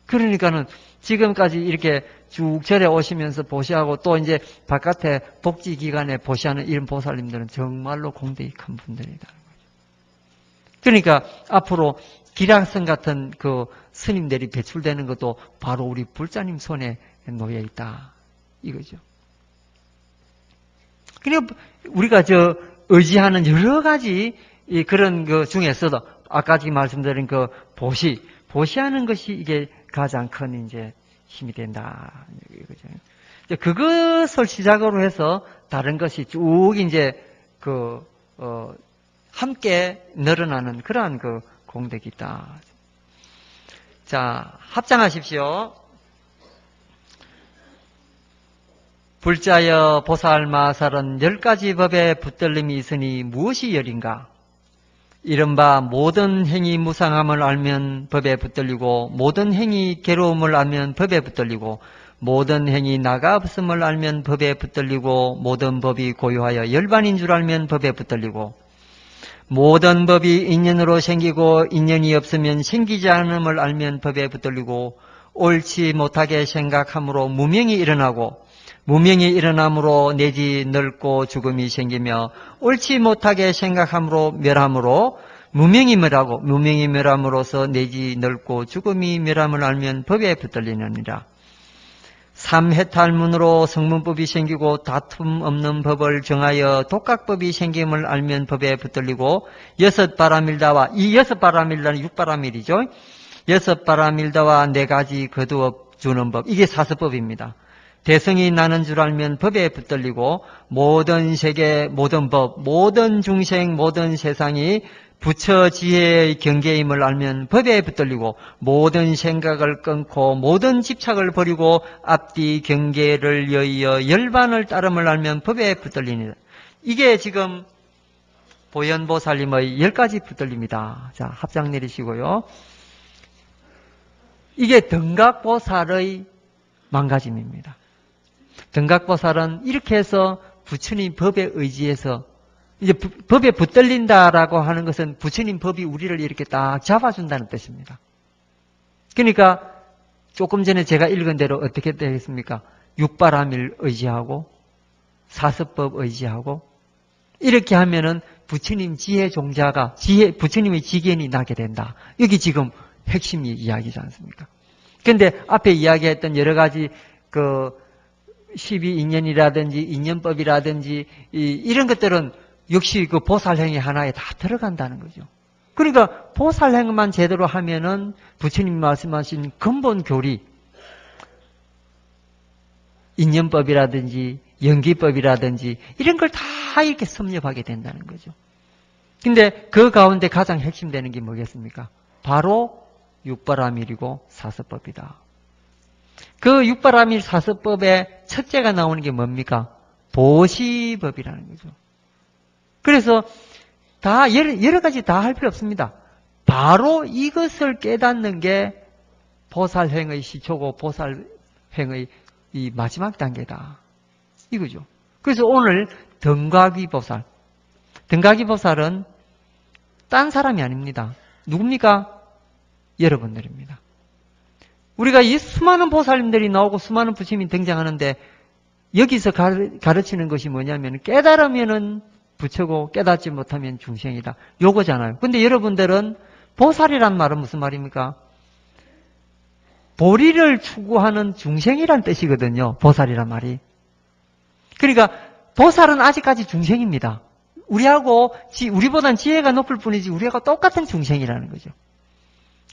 그러니까는 지금까지 이렇게 쭉 절에 오시면서 보시하고 또 이제 바깥에 복지기관에 보시하는 이런 보살님들은 정말로 공덕이 큰 분들이다. 그러니까 앞으로 기락성 같은 그 스님들이 배출되는 것도 바로 우리 불자님 손에 놓여 있다. 이거죠. 그러니까 우리가 의지하는 여러 가지 그런 그 중에서도 아까 지금 말씀드린 그 보시하는 것이 이게 가장 큰 이제 힘이 된다. 이거죠. 그것을 시작으로 해서 다른 것이 쭉 이제 함께 늘어나는 그러한 그 공덕이 있다. 자, 합장하십시오. 불자여 보살마살은 10가지 법에 붙들림이 있으니 무엇이 열인가? 이른바 모든 행위 무상함을 알면 법에 붙들리고 모든 행위 괴로움을 알면 법에 붙들리고 모든 행위 나가 없음을 알면 법에 붙들리고 모든 법이 고유하여 열반인 줄 알면 법에 붙들리고 모든 법이 인연으로 생기고 인연이 없으면 생기지 않음을 알면 법에 붙들리고 옳지 못하게 생각함으로 무명이 일어나고 무명이 일어남으로 내지 늙고 죽음이 생기며 옳지 못하게 생각함으로 멸함으로 무명이 멸하고 무명이 멸함으로써 내지 늙고 죽음이 멸함을 알면 법에 붙들리느니라. 삼해탈문으로 성문법이 생기고 다툼 없는 법을 정하여 독각법이 생김을 알면 법에 붙들리고 여섯바라밀다와 이 여섯바라밀다는 육바라밀이죠. 여섯바라밀다와 4가지 거두어 주는 법 이게 사서법입니다. 대성이 나는 줄 알면 법에 붙들리고 모든 세계, 모든 법, 모든 중생, 모든 세상이 부처 지혜의 경계임을 알면 법에 붙들리고 모든 생각을 끊고 모든 집착을 버리고 앞뒤 경계를 여의어 열반을 따름을 알면 법에 붙들리니다. 이게 지금 보현보살님의 10가지 붙들립니다. 자, 합장 내리시고요. 이게 등각보살의 망가짐입니다. 등각보살은 이렇게 해서 부처님 법에 의지해서 이제 법에 붙들린다라고 하는 것은 부처님 법이 우리를 이렇게 딱 잡아준다는 뜻입니다. 그러니까 조금 전에 제가 읽은 대로 어떻게 되겠습니까? 육바라밀 의지하고 사서법 의지하고 이렇게 하면은 부처님 지혜 종자가 부처님의 지견이 나게 된다. 여기 지금 핵심이 이야기지 않습니까? 그런데 앞에 이야기했던 여러 가지 12인연이라든지 인연법이라든지 이런 것들은 역시 그 보살행위 하나에 다 들어간다는 거죠. 그러니까 보살행위만 제대로 하면은 부처님 말씀하신 근본 교리 인연법이라든지 연기법이라든지 이런 걸 다 이렇게 섭렵하게 된다는 거죠. 근데 그 가운데 가장 핵심되는 게 뭐겠습니까? 바로 육바라밀이고 사서법이다. 그 육바라밀 사서법의 첫째가 나오는 게 뭡니까? 보시법이라는 거죠. 그래서 다 여러 가지 다 할 필요 없습니다. 바로 이것을 깨닫는 게 보살행의 시초고 보살행의 이 마지막 단계다. 이거죠. 그래서 오늘 등각위보살. 등각위보살은 딴 사람이 아닙니다. 누굽니까? 여러분들입니다. 우리가 이 수많은 보살님들이 나오고 수많은 부처님이 등장하는데 여기서 가르치는 것이 뭐냐면 깨달으면은 부처고 깨닫지 못하면 중생이다. 요거잖아요. 근데 여러분들은 보살이란 말은 무슨 말입니까? 보리를 추구하는 중생이란 뜻이거든요. 보살이란 말이. 그러니까 보살은 아직까지 중생입니다. 우리보단 지혜가 높을 뿐이지 우리하고 똑같은 중생이라는 거죠.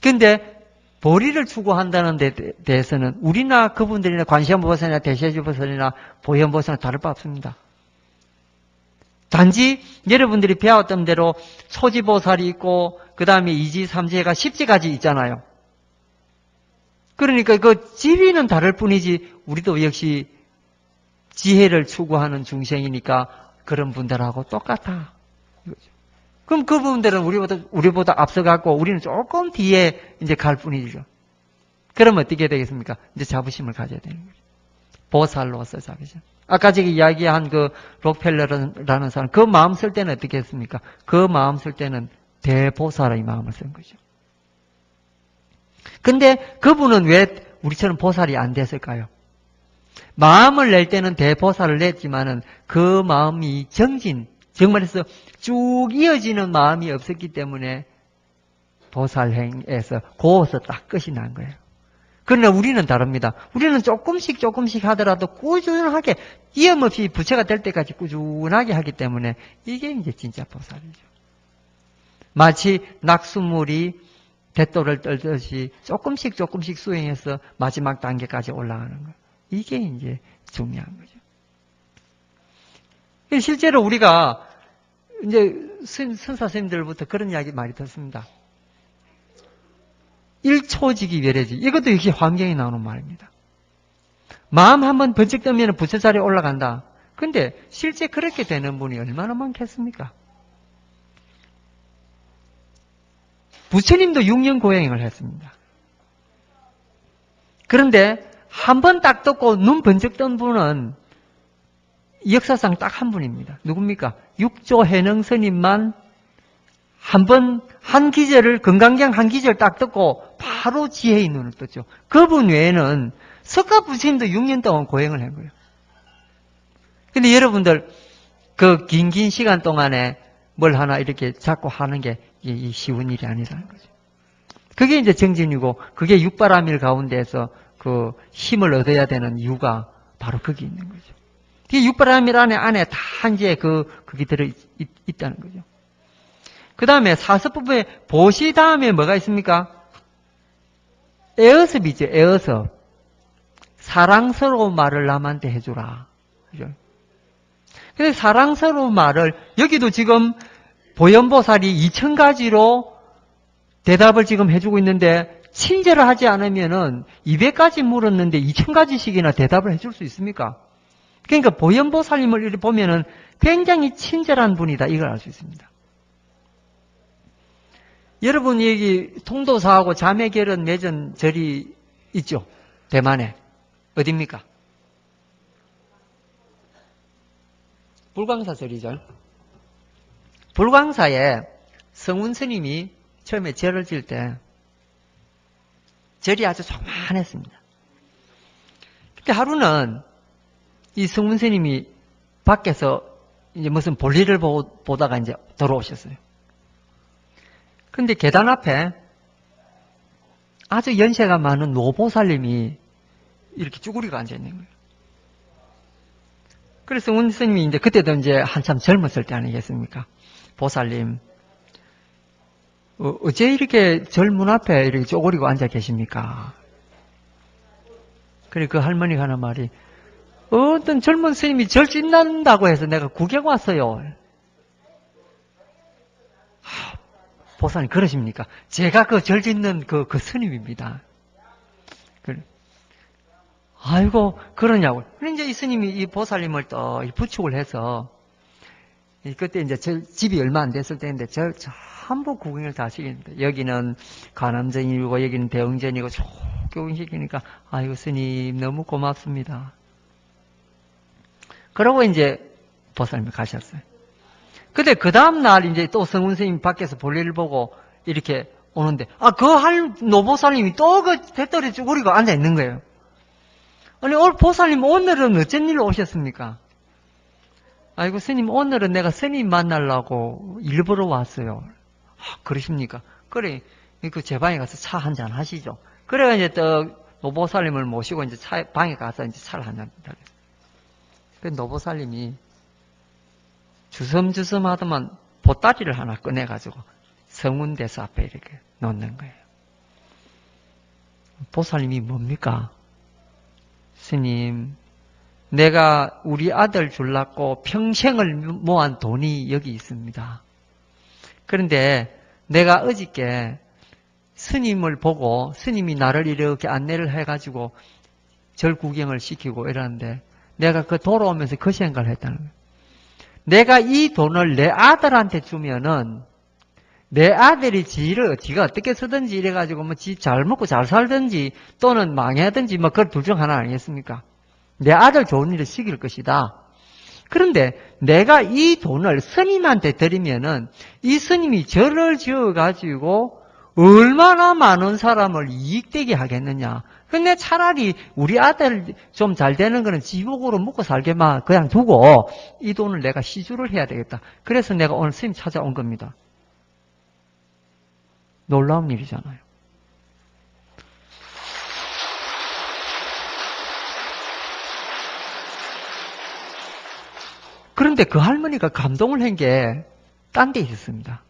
그런데 보리를 추구한다는 데 대해서는 우리나 그분들이나 관시음보살이나 대세주보살이나 보현보살이나 다를 바 없습니다. 단지 여러분들이 배웠던 대로 초지보살이 있고 그 다음에 이지, 삼지가 10지까지 있잖아요. 그러니까 그 지위는 다를 뿐이지 우리도 역시 지혜를 추구하는 중생이니까 그런 분들하고 똑같아. 그럼 그분들은 우리보다 앞서갔고 우리는 조금 뒤에 이제 갈 뿐이죠. 그러면 어떻게 되겠습니까? 이제 자부심을 가져야 되는 거죠. 보살로서 자부심. 아까 제가 이야기한 그 록펠러라는 사람, 그 마음 쓸 때는 어떻게 했습니까? 그 마음 쓸 때는 대보살의 마음을 쓴 거죠. 근데 그분은 왜 우리처럼 보살이 안 됐을까요? 마음을 낼 때는 대보살을 냈지만은 그 마음이 정말해서 쭉 이어지는 마음이 없었기 때문에 보살행에서 고어서 딱 끝이 난 거예요. 그러나 우리는 다릅니다. 우리는 조금씩 하더라도 꾸준하게 이염없이 부처가 될 때까지 꾸준하게 하기 때문에 이게 이제 진짜 보살이죠. 마치 낙수물이 대도를 떨듯이 조금씩 조금씩 수행해서 마지막 단계까지 올라가는 거예요. 이게 이제 중요한 거죠. 실제로 우리가 이제 선사 선생님들부터 그런 이야기 많이 듣습니다. 1초지기 외래지. 이것도 역시 환경에 나오는 말입니다. 마음 한번 번쩍 뜨면 부처자리에 올라간다. 근데 실제 그렇게 되는 분이 얼마나 많겠습니까? 부처님도 6년 고행을 했습니다. 그런데 한 번 딱 떴고 눈 번쩍 뜬 분은 역사상 딱 한 분입니다. 누굽니까? 육조 해능 스님만 한 번, 한 기절을, 건강경 한 기절 딱 떴고 바로 지혜의 눈을 떴죠. 그분 외에는 석가 부처님도 6년 동안 고행을 한 거예요. 근데 여러분들 그 긴 시간 동안에 뭘 하나 이렇게 잡고 하는 게 쉬운 일이 아니라는 거죠. 그게 이제 정진이고 그게 육바라밀 가운데에서 그 힘을 얻어야 되는 이유가 바로 거기 있는 거죠. 이 육바라밀 안에 다 이제 그게 들어 있다는 거죠. 그 다음에 사서법의 보시 다음에 뭐가 있습니까? 에어섭이죠, 에어섭. 사랑스러운 말을 남한테 해주라. 그죠? 근데 사랑스러운 말을, 여기도 지금 보현보살이 2000가지로 대답을 지금 해주고 있는데, 친절을 하지 않으면은 200가지 물었는데 2000가지씩이나 대답을 해줄 수 있습니까? 그러니까 보현보살님을 이렇게 보면은 굉장히 친절한 분이다. 이걸 알 수 있습니다. 여러분 여기 통도사하고 자매결은 맺은 절이 있죠. 대만에. 어디입니까? 불광사 절이죠. 불광사에 성운 스님이 처음에 절을 지을 때 절이 아주 조만했습니다. 근데 하루는 이 성운 스님이 밖에서 이제 무슨 볼일을 보다가 이제 들어오셨어요. 근데 계단 앞에 아주 연세가 많은 노보살님이 이렇게 쭈구리가 앉아 있는 거예요. 그래서 성운 스님이 이제 그때도 이제 한참 젊었을 때 아니겠습니까? 보살님, 어째 이렇게 절 문 앞에 이렇게 쪼그리고 앉아 계십니까? 그래 그 할머니가 하는 말이 어떤 젊은 스님이 절 짓는다고 해서 내가 구경 왔어요. 보살님 그러십니까? 제가 그 절 짓는 그 스님입니다. 그래. 아이고 그러냐고. 그래 이제 이 스님이 이 보살님을 또 부축을 해서 그때 이제 집이 얼마 안 됐을 때인데 절 전부 구경을 다 시키는데 여기는 관암전이고 여기는 대흥전이고 쭉 구경시키니까 아이고 스님 너무 고맙습니다. 그러고 이제 보살님이 가셨어요. 근데 그 다음날 이제 또 성운 스님 밖에서 볼일을 보고 이렇게 오는데, 노보살님이 또 그 대떨이 쭈그리고 앉아 있는 거예요. 아니, 보살님 오늘은 어쩐 일로 오셨습니까? 아이고, 스님 오늘은 내가 스님 만나려고 일부러 왔어요. 그러십니까? 그래, 그 제 방에 가서 차 한잔 하시죠. 그래가 이제 또 노보살님을 모시고 이제 방에 가서 이제 차를 한잔 하겠어요. 그 노보살님이 주섬주섬 하더만 보따리를 하나 꺼내가지고 성운대사 앞에 이렇게 놓는 거예요. 보살님이 뭡니까? 스님, 내가 우리 아들 줄라고 평생을 모은 돈이 여기 있습니다. 그런데 내가 어저께 스님을 보고 스님이 나를 이렇게 안내를 해가지고 절 구경을 시키고 이러는데 내가 그 돌아오면서 그 생각을 했다는 거예요. 내가 이 돈을 내 아들한테 주면은 내 아들이 지가 어떻게 쓰든지 이래가지고 뭐 지 잘 먹고 잘 살든지 또는 망해든지 뭐 그걸 둘 중 하나 아니겠습니까? 내 아들 좋은 일을 시킬 것이다. 그런데 내가 이 돈을 스님한테 드리면은 이 스님이 절을 지어가지고 얼마나 많은 사람을 이익되게 하겠느냐. 근데 차라리 우리 아들 좀 잘 되는 거는 지복으로 먹고 살게만 그냥 두고 이 돈을 내가 시주를 해야 되겠다. 그래서 내가 오늘 스님 찾아온 겁니다. 놀라운 일이잖아요. 그런데 그 할머니가 감동을 한 게 딴 데 있었습니다.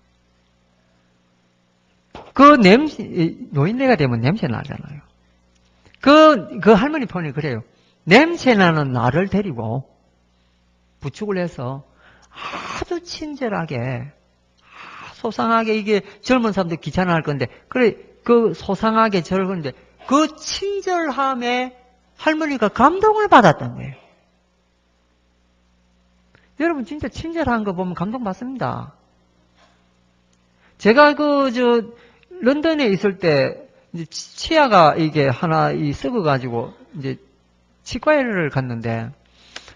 그 냄새, 노인네가 되면 냄새 나잖아요. 그 할머니 폰이 그래요. 냄새 나는 나를 데리고 부축을 해서 아주 친절하게, 소상하게, 이게 젊은 사람들 귀찮아 할 건데, 그래, 그 소상하게 저러는데, 그 친절함에 할머니가 감동을 받았던 거예요. 여러분, 진짜 친절한 거 보면 감동받습니다. 제가 런던에 있을 때, 이제 치아가 이게 하나 썩어가지고, 이제 치과를 갔는데,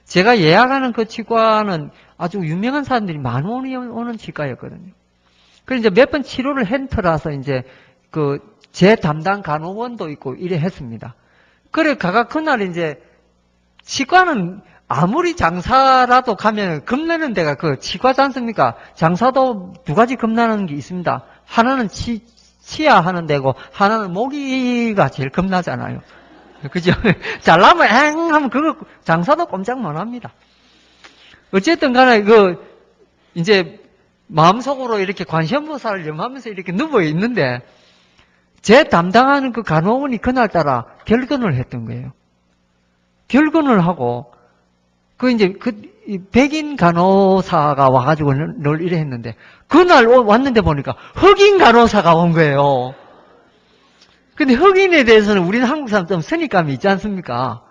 제가 예약하는 그 치과는 아주 유명한 사람들이 많이 오는 치과였거든요. 그래서 이제 몇 번 치료를 한 터라서 이제 제 담당 간호원도 있고 이래 했습니다. 그래, 그날 이제 치과는 아무리 장사라도 가면 겁나는 데가 그 치과지 않습니까? 장사도 두 가지 겁나는 게 있습니다. 하나는 치아 하는 데고, 하나는 모기가 제일 겁나잖아요. 그죠? 잘나면 엥 하면 그거 장사도 꼼짝 못 합니다. 어쨌든 간에 이제 마음속으로 이렇게 관세음보살을 염하면서 이렇게 누워 있는데, 제 담당하는 그 간호원이 그날따라 결근을 했던 거예요. 결근을 하고, 이제 백인 간호사가 와가지고 늘 이래 했는데, 그날 왔는데 보니까 흑인 간호사가 온 거예요. 근데 흑인에 대해서는 우리는 한국 사람 좀 선입감이 있지 않습니까?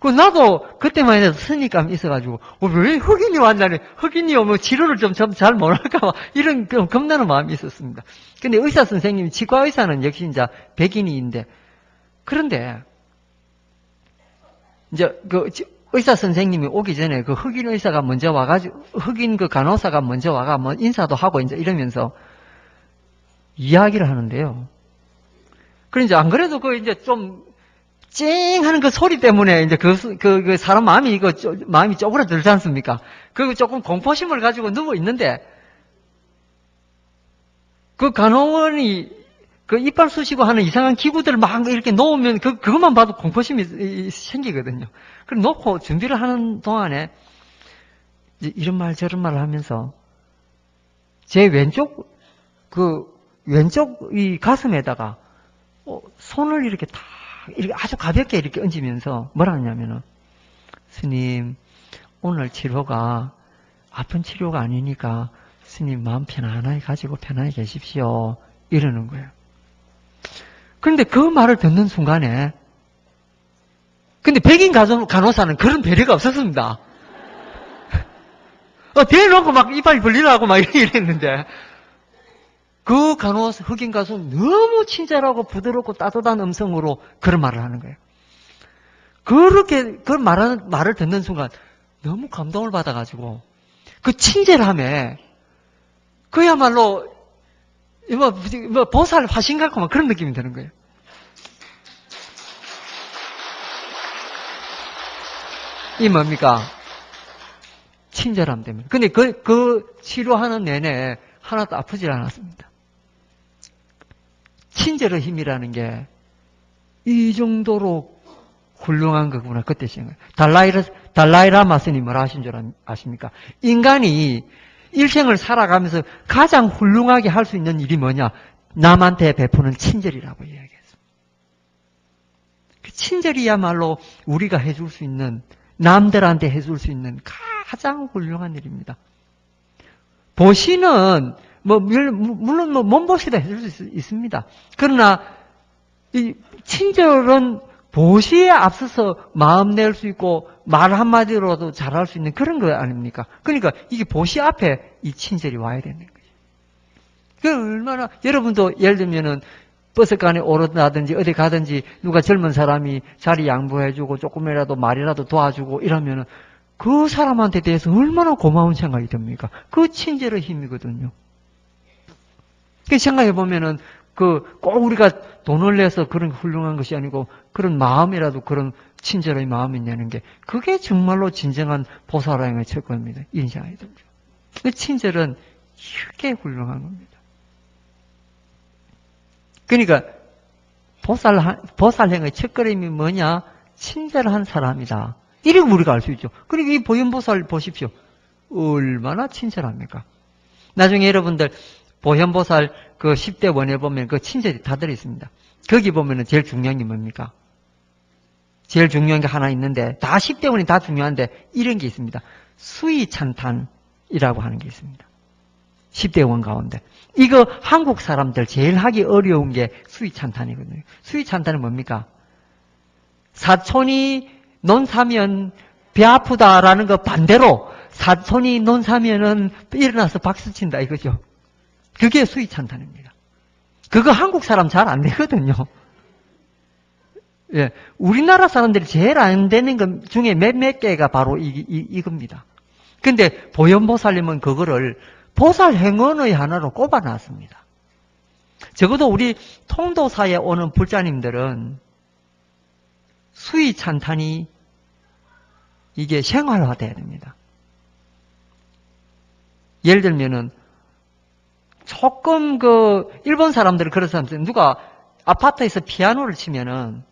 나도 그때만 해도 선입감이 있어가지고, 왜 흑인이 왔나니? 흑인이 오면 치료를 좀 잘 못할까? 이런 겁나는 마음이 있었습니다. 근데 의사 선생님이, 치과 의사는 역시 이제 백인이인데, 그런데, 이제 의사 선생님이 오기 전에 그 흑인 의사가 먼저 와가지고, 흑인 간호사가 먼저 와가 뭐 인사도 하고 이제 이러면서 이야기를 하는데요. 그런데 안 그래도 이제 좀 찡 하는 그 소리 때문에 이제 그 사람 마음이 마음이 쪼그라들지 않습니까? 조금 공포심을 가지고 누워 있는데, 그 간호원이 이빨 쑤시고 하는 이상한 기구들을 막 이렇게 놓으면 그것만 봐도 공포심이 생기거든요. 그럼 놓고 준비를 하는 동안에 이제 이런 말 저런 말을 하면서 제 왼쪽 이 가슴에다가 손을 이렇게 아주 가볍게 이렇게 얹으면서 뭐라 하냐면은, 스님, 오늘 치료가 아픈 치료가 아니니까 스님 마음 편안하게 가지고 편안히 계십시오. 이러는 거예요. 그런데 그 말을 듣는 순간에, 근데 백인 간호사는 그런 배려가 없었습니다. 대놓고 막 이빨 벌리라고 막 이랬는데, 흑인 가수는 너무 친절하고 부드럽고 따뜻한 음성으로 그런 말을 하는 거예요. 그렇게, 말을 듣는 순간 너무 감동을 받아가지고, 그 친절함에, 그야말로, 보살 화신 같고 막 그런 느낌이 드는 거예요. 이 뭡니까? 친절함 때문에. 근데 그 치료하는 내내 하나도 아프질 않았습니다. 친절의 힘이라는 게 이 정도로 훌륭한 거구나. 그때 생각해요. 달라이라마 스님이 뭐라 하신 줄 아십니까? 인간이 일생을 살아가면서 가장 훌륭하게 할 수 있는 일이 뭐냐? 남한테 베푸는 친절이라고 이야기했습니다. 그 친절이야말로 우리가 해줄 수 있는, 남들한테 해줄 수 있는 가장 훌륭한 일입니다. 보시는 물론 몸보시도 해줄 수 있습니다. 그러나 이 친절은 보시에 앞서서 마음 낼 수 있고 말 한마디로도 잘할 수 있는 그런 거 아닙니까? 그러니까 이게 보시 앞에 이 친절이 와야 되는 거죠. 그 얼마나, 여러분도 예를 들면은 버스간에 오르다든지 어디 가든지 누가 젊은 사람이 자리 양보해주고 조금이라도 말이라도 도와주고 이러면은 그 사람한테 대해서 얼마나 고마운 생각이 듭니까? 그 친절의 힘이거든요. 그 생각해보면은 꼭 우리가 돈을 내서 그런 훌륭한 것이 아니고 그런 마음이라도 그런 친절의 마음이 내는 게 그게 정말로 진정한 보살행의 첫걸음입니다. 인생이 들죠. 그 친절은 이렇게 훌륭한 겁니다. 그러니까 보살행의 첫걸음이 뭐냐? 친절한 사람이다. 이렇게 우리가 알 수 있죠. 그러니까 이 보현보살 보십시오. 얼마나 친절합니까? 나중에 여러분들 보현보살 그 10대 원에 보면 그 친절이 다 들어있습니다. 거기 보면은 제일 중요한 게 뭡니까? 제일 중요한 게 하나 있는데, 다 10대 원이 다 중요한데, 이런 게 있습니다. 수의찬탄이라고 하는 게 있습니다. 10대 원 가운데. 이거 한국 사람들 제일 하기 어려운 게 수의찬탄이거든요. 수의찬탄은 뭡니까? 사촌이 논 사면 배 아프다라는 거 반대로 사촌이 논 사면은 일어나서 박수 친다 이거죠. 그게 수의찬탄입니다. 그거 한국 사람 잘 안 되거든요. 예, 우리나라 사람들이 제일 안 되는 것 중에 몇몇 개가 바로 이겁니다. 근데 보현보살님은 그거를 보살 행원의 하나로 꼽아놨습니다. 적어도 우리 통도사에 오는 불자님들은 수의찬탄이 이게 생활화돼야 됩니다. 예를 들면은 조금 일본 사람들은 그런 사람들 누가 아파트에서 피아노를 치면은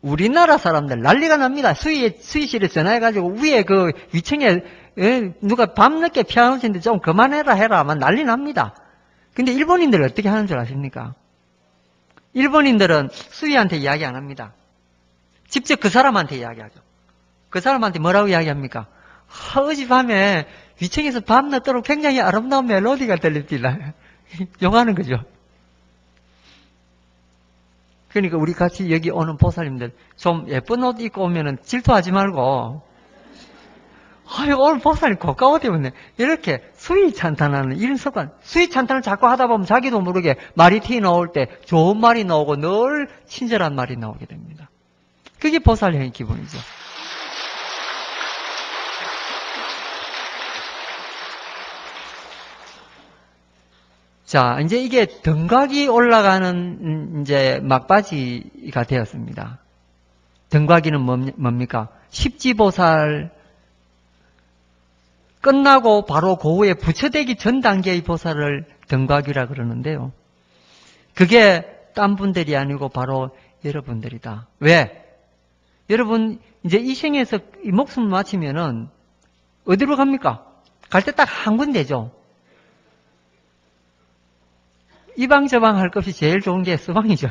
우리나라 사람들 난리가 납니다. 수의실에 전화해가지고 위에 위층에 누가 밤늦게 피아노 치는데 좀 그만해라 해라 하면 난리 납니다. 근데 일본인들은 어떻게 하는 줄 아십니까? 일본인들은 수의한테 이야기 안 합니다. 직접 그 사람한테 이야기하죠. 그 사람한테 뭐라고 이야기합니까? 어젯밤에 위층에서 밤늦도록 굉장히 아름다운 멜로디가 들립니다. 용하는 거죠. 그러니까 우리 같이 여기 오는 보살님들 좀 예쁜 옷 입고 오면은 질투하지 말고, 아유, 오늘 보살님 고가옷 입었네. 이렇게 수의찬탄하는 이런 습관. 수의찬탄을 자꾸 하다 보면 자기도 모르게 말이 튀 나올 때 좋은 말이 나오고 늘 친절한 말이 나오게 됩니다. 그게 보살형의 기본이죠. 자, 이제 이게 등각이 올라가는 이제 막바지가 되었습니다. 등각이는 뭡니까? 십지보살 끝나고 바로 그 후에 부처되기 전 단계의 보살을 등각이라 그러는데요. 그게 딴 분들이 아니고 바로 여러분들이다. 왜? 여러분 이제 이 생에서 이 목숨을 마치면은 어디로 갑니까? 갈 때 딱 한 군데죠. 이방 저방 할 것 없이 제일 좋은 게 서방이죠.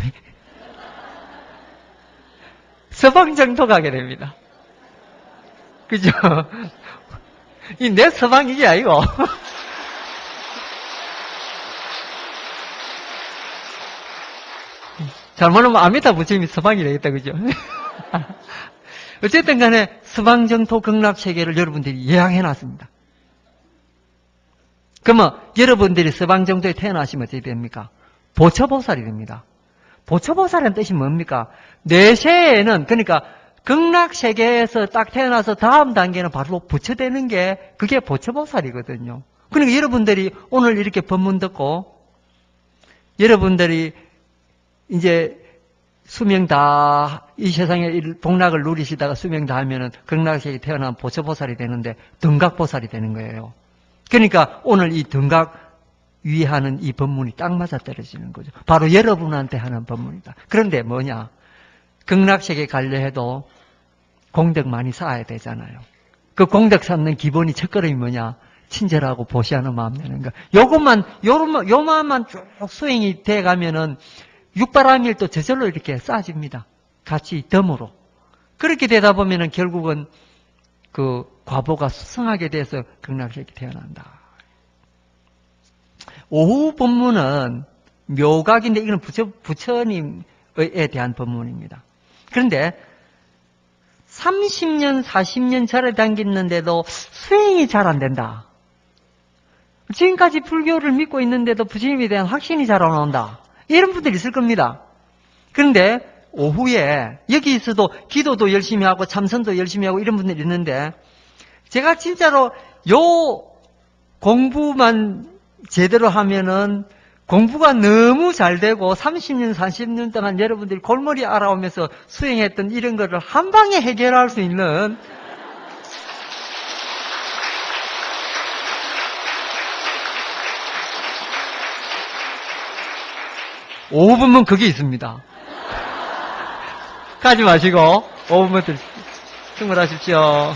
서방 정토 가게 됩니다. 그죠? 이 내 서방 이게 아니고. 잘못하면 아미타 부처님이 서방이 되겠다, 그죠? 어쨌든 간에 서방 정토 극락 체계를 여러분들이 예약해 놨습니다. 그러면 여러분들이 서방 정도에 태어나시면 어떻게 됩니까? 보처보살이 됩니다. 보처보살의 뜻이 뭡니까? 뇌세에는, 그러니까 극락세계에서 딱 태어나서 다음 단계는 바로 부처되는 게 그게 보처보살이거든요. 그러니까 여러분들이 오늘 이렇게 법문 듣고 여러분들이 이제 수명 다 이 세상에 복락을 누리시다가 수명 다 하면은 극락세계에 태어난 보처보살이 되는데 등각보살이 되는 거예요. 그러니까 오늘 이 등각 위하는 이 법문이 딱 맞아 떨어지는 거죠. 바로 여러분한테 하는 법문이다. 그런데 뭐냐? 극락세계 가려 해도 공덕 많이 쌓아야 되잖아요. 그 공덕 쌓는 기본이 첫걸음이 뭐냐? 친절하고 보시하는 마음 내는 거. 요만만 쭉 수행이 돼 가면은 육바라밀도 저절로 이렇게 쌓아집니다. 같이 덤으로. 그렇게 되다 보면은 결국은 그 과보가 수성하게 돼서 극락세계에 태어난다. 오후 법문은 묘각인데 이건 부처님에 대한 법문입니다. 그런데 30년, 40년 절에 당겼는데도 수행이 잘 안 된다. 지금까지 불교를 믿고 있는데도 부처님에 대한 확신이 잘 안 온다. 이런 분들이 있을 겁니다. 그런데 오후에 여기 있어도 기도도 열심히 하고 참선도 열심히 하고 이런 분들이 있는데 제가 진짜로 요 공부만 제대로 하면은 공부가 너무 잘 되고 30년, 40년 동안 여러분들이 골머리 알아오면서 수행했던 이런 거를 한 방에 해결할 수 있는 오후 법문 그게 있습니다. 가지 마시고 5분만 더 충분하십시오.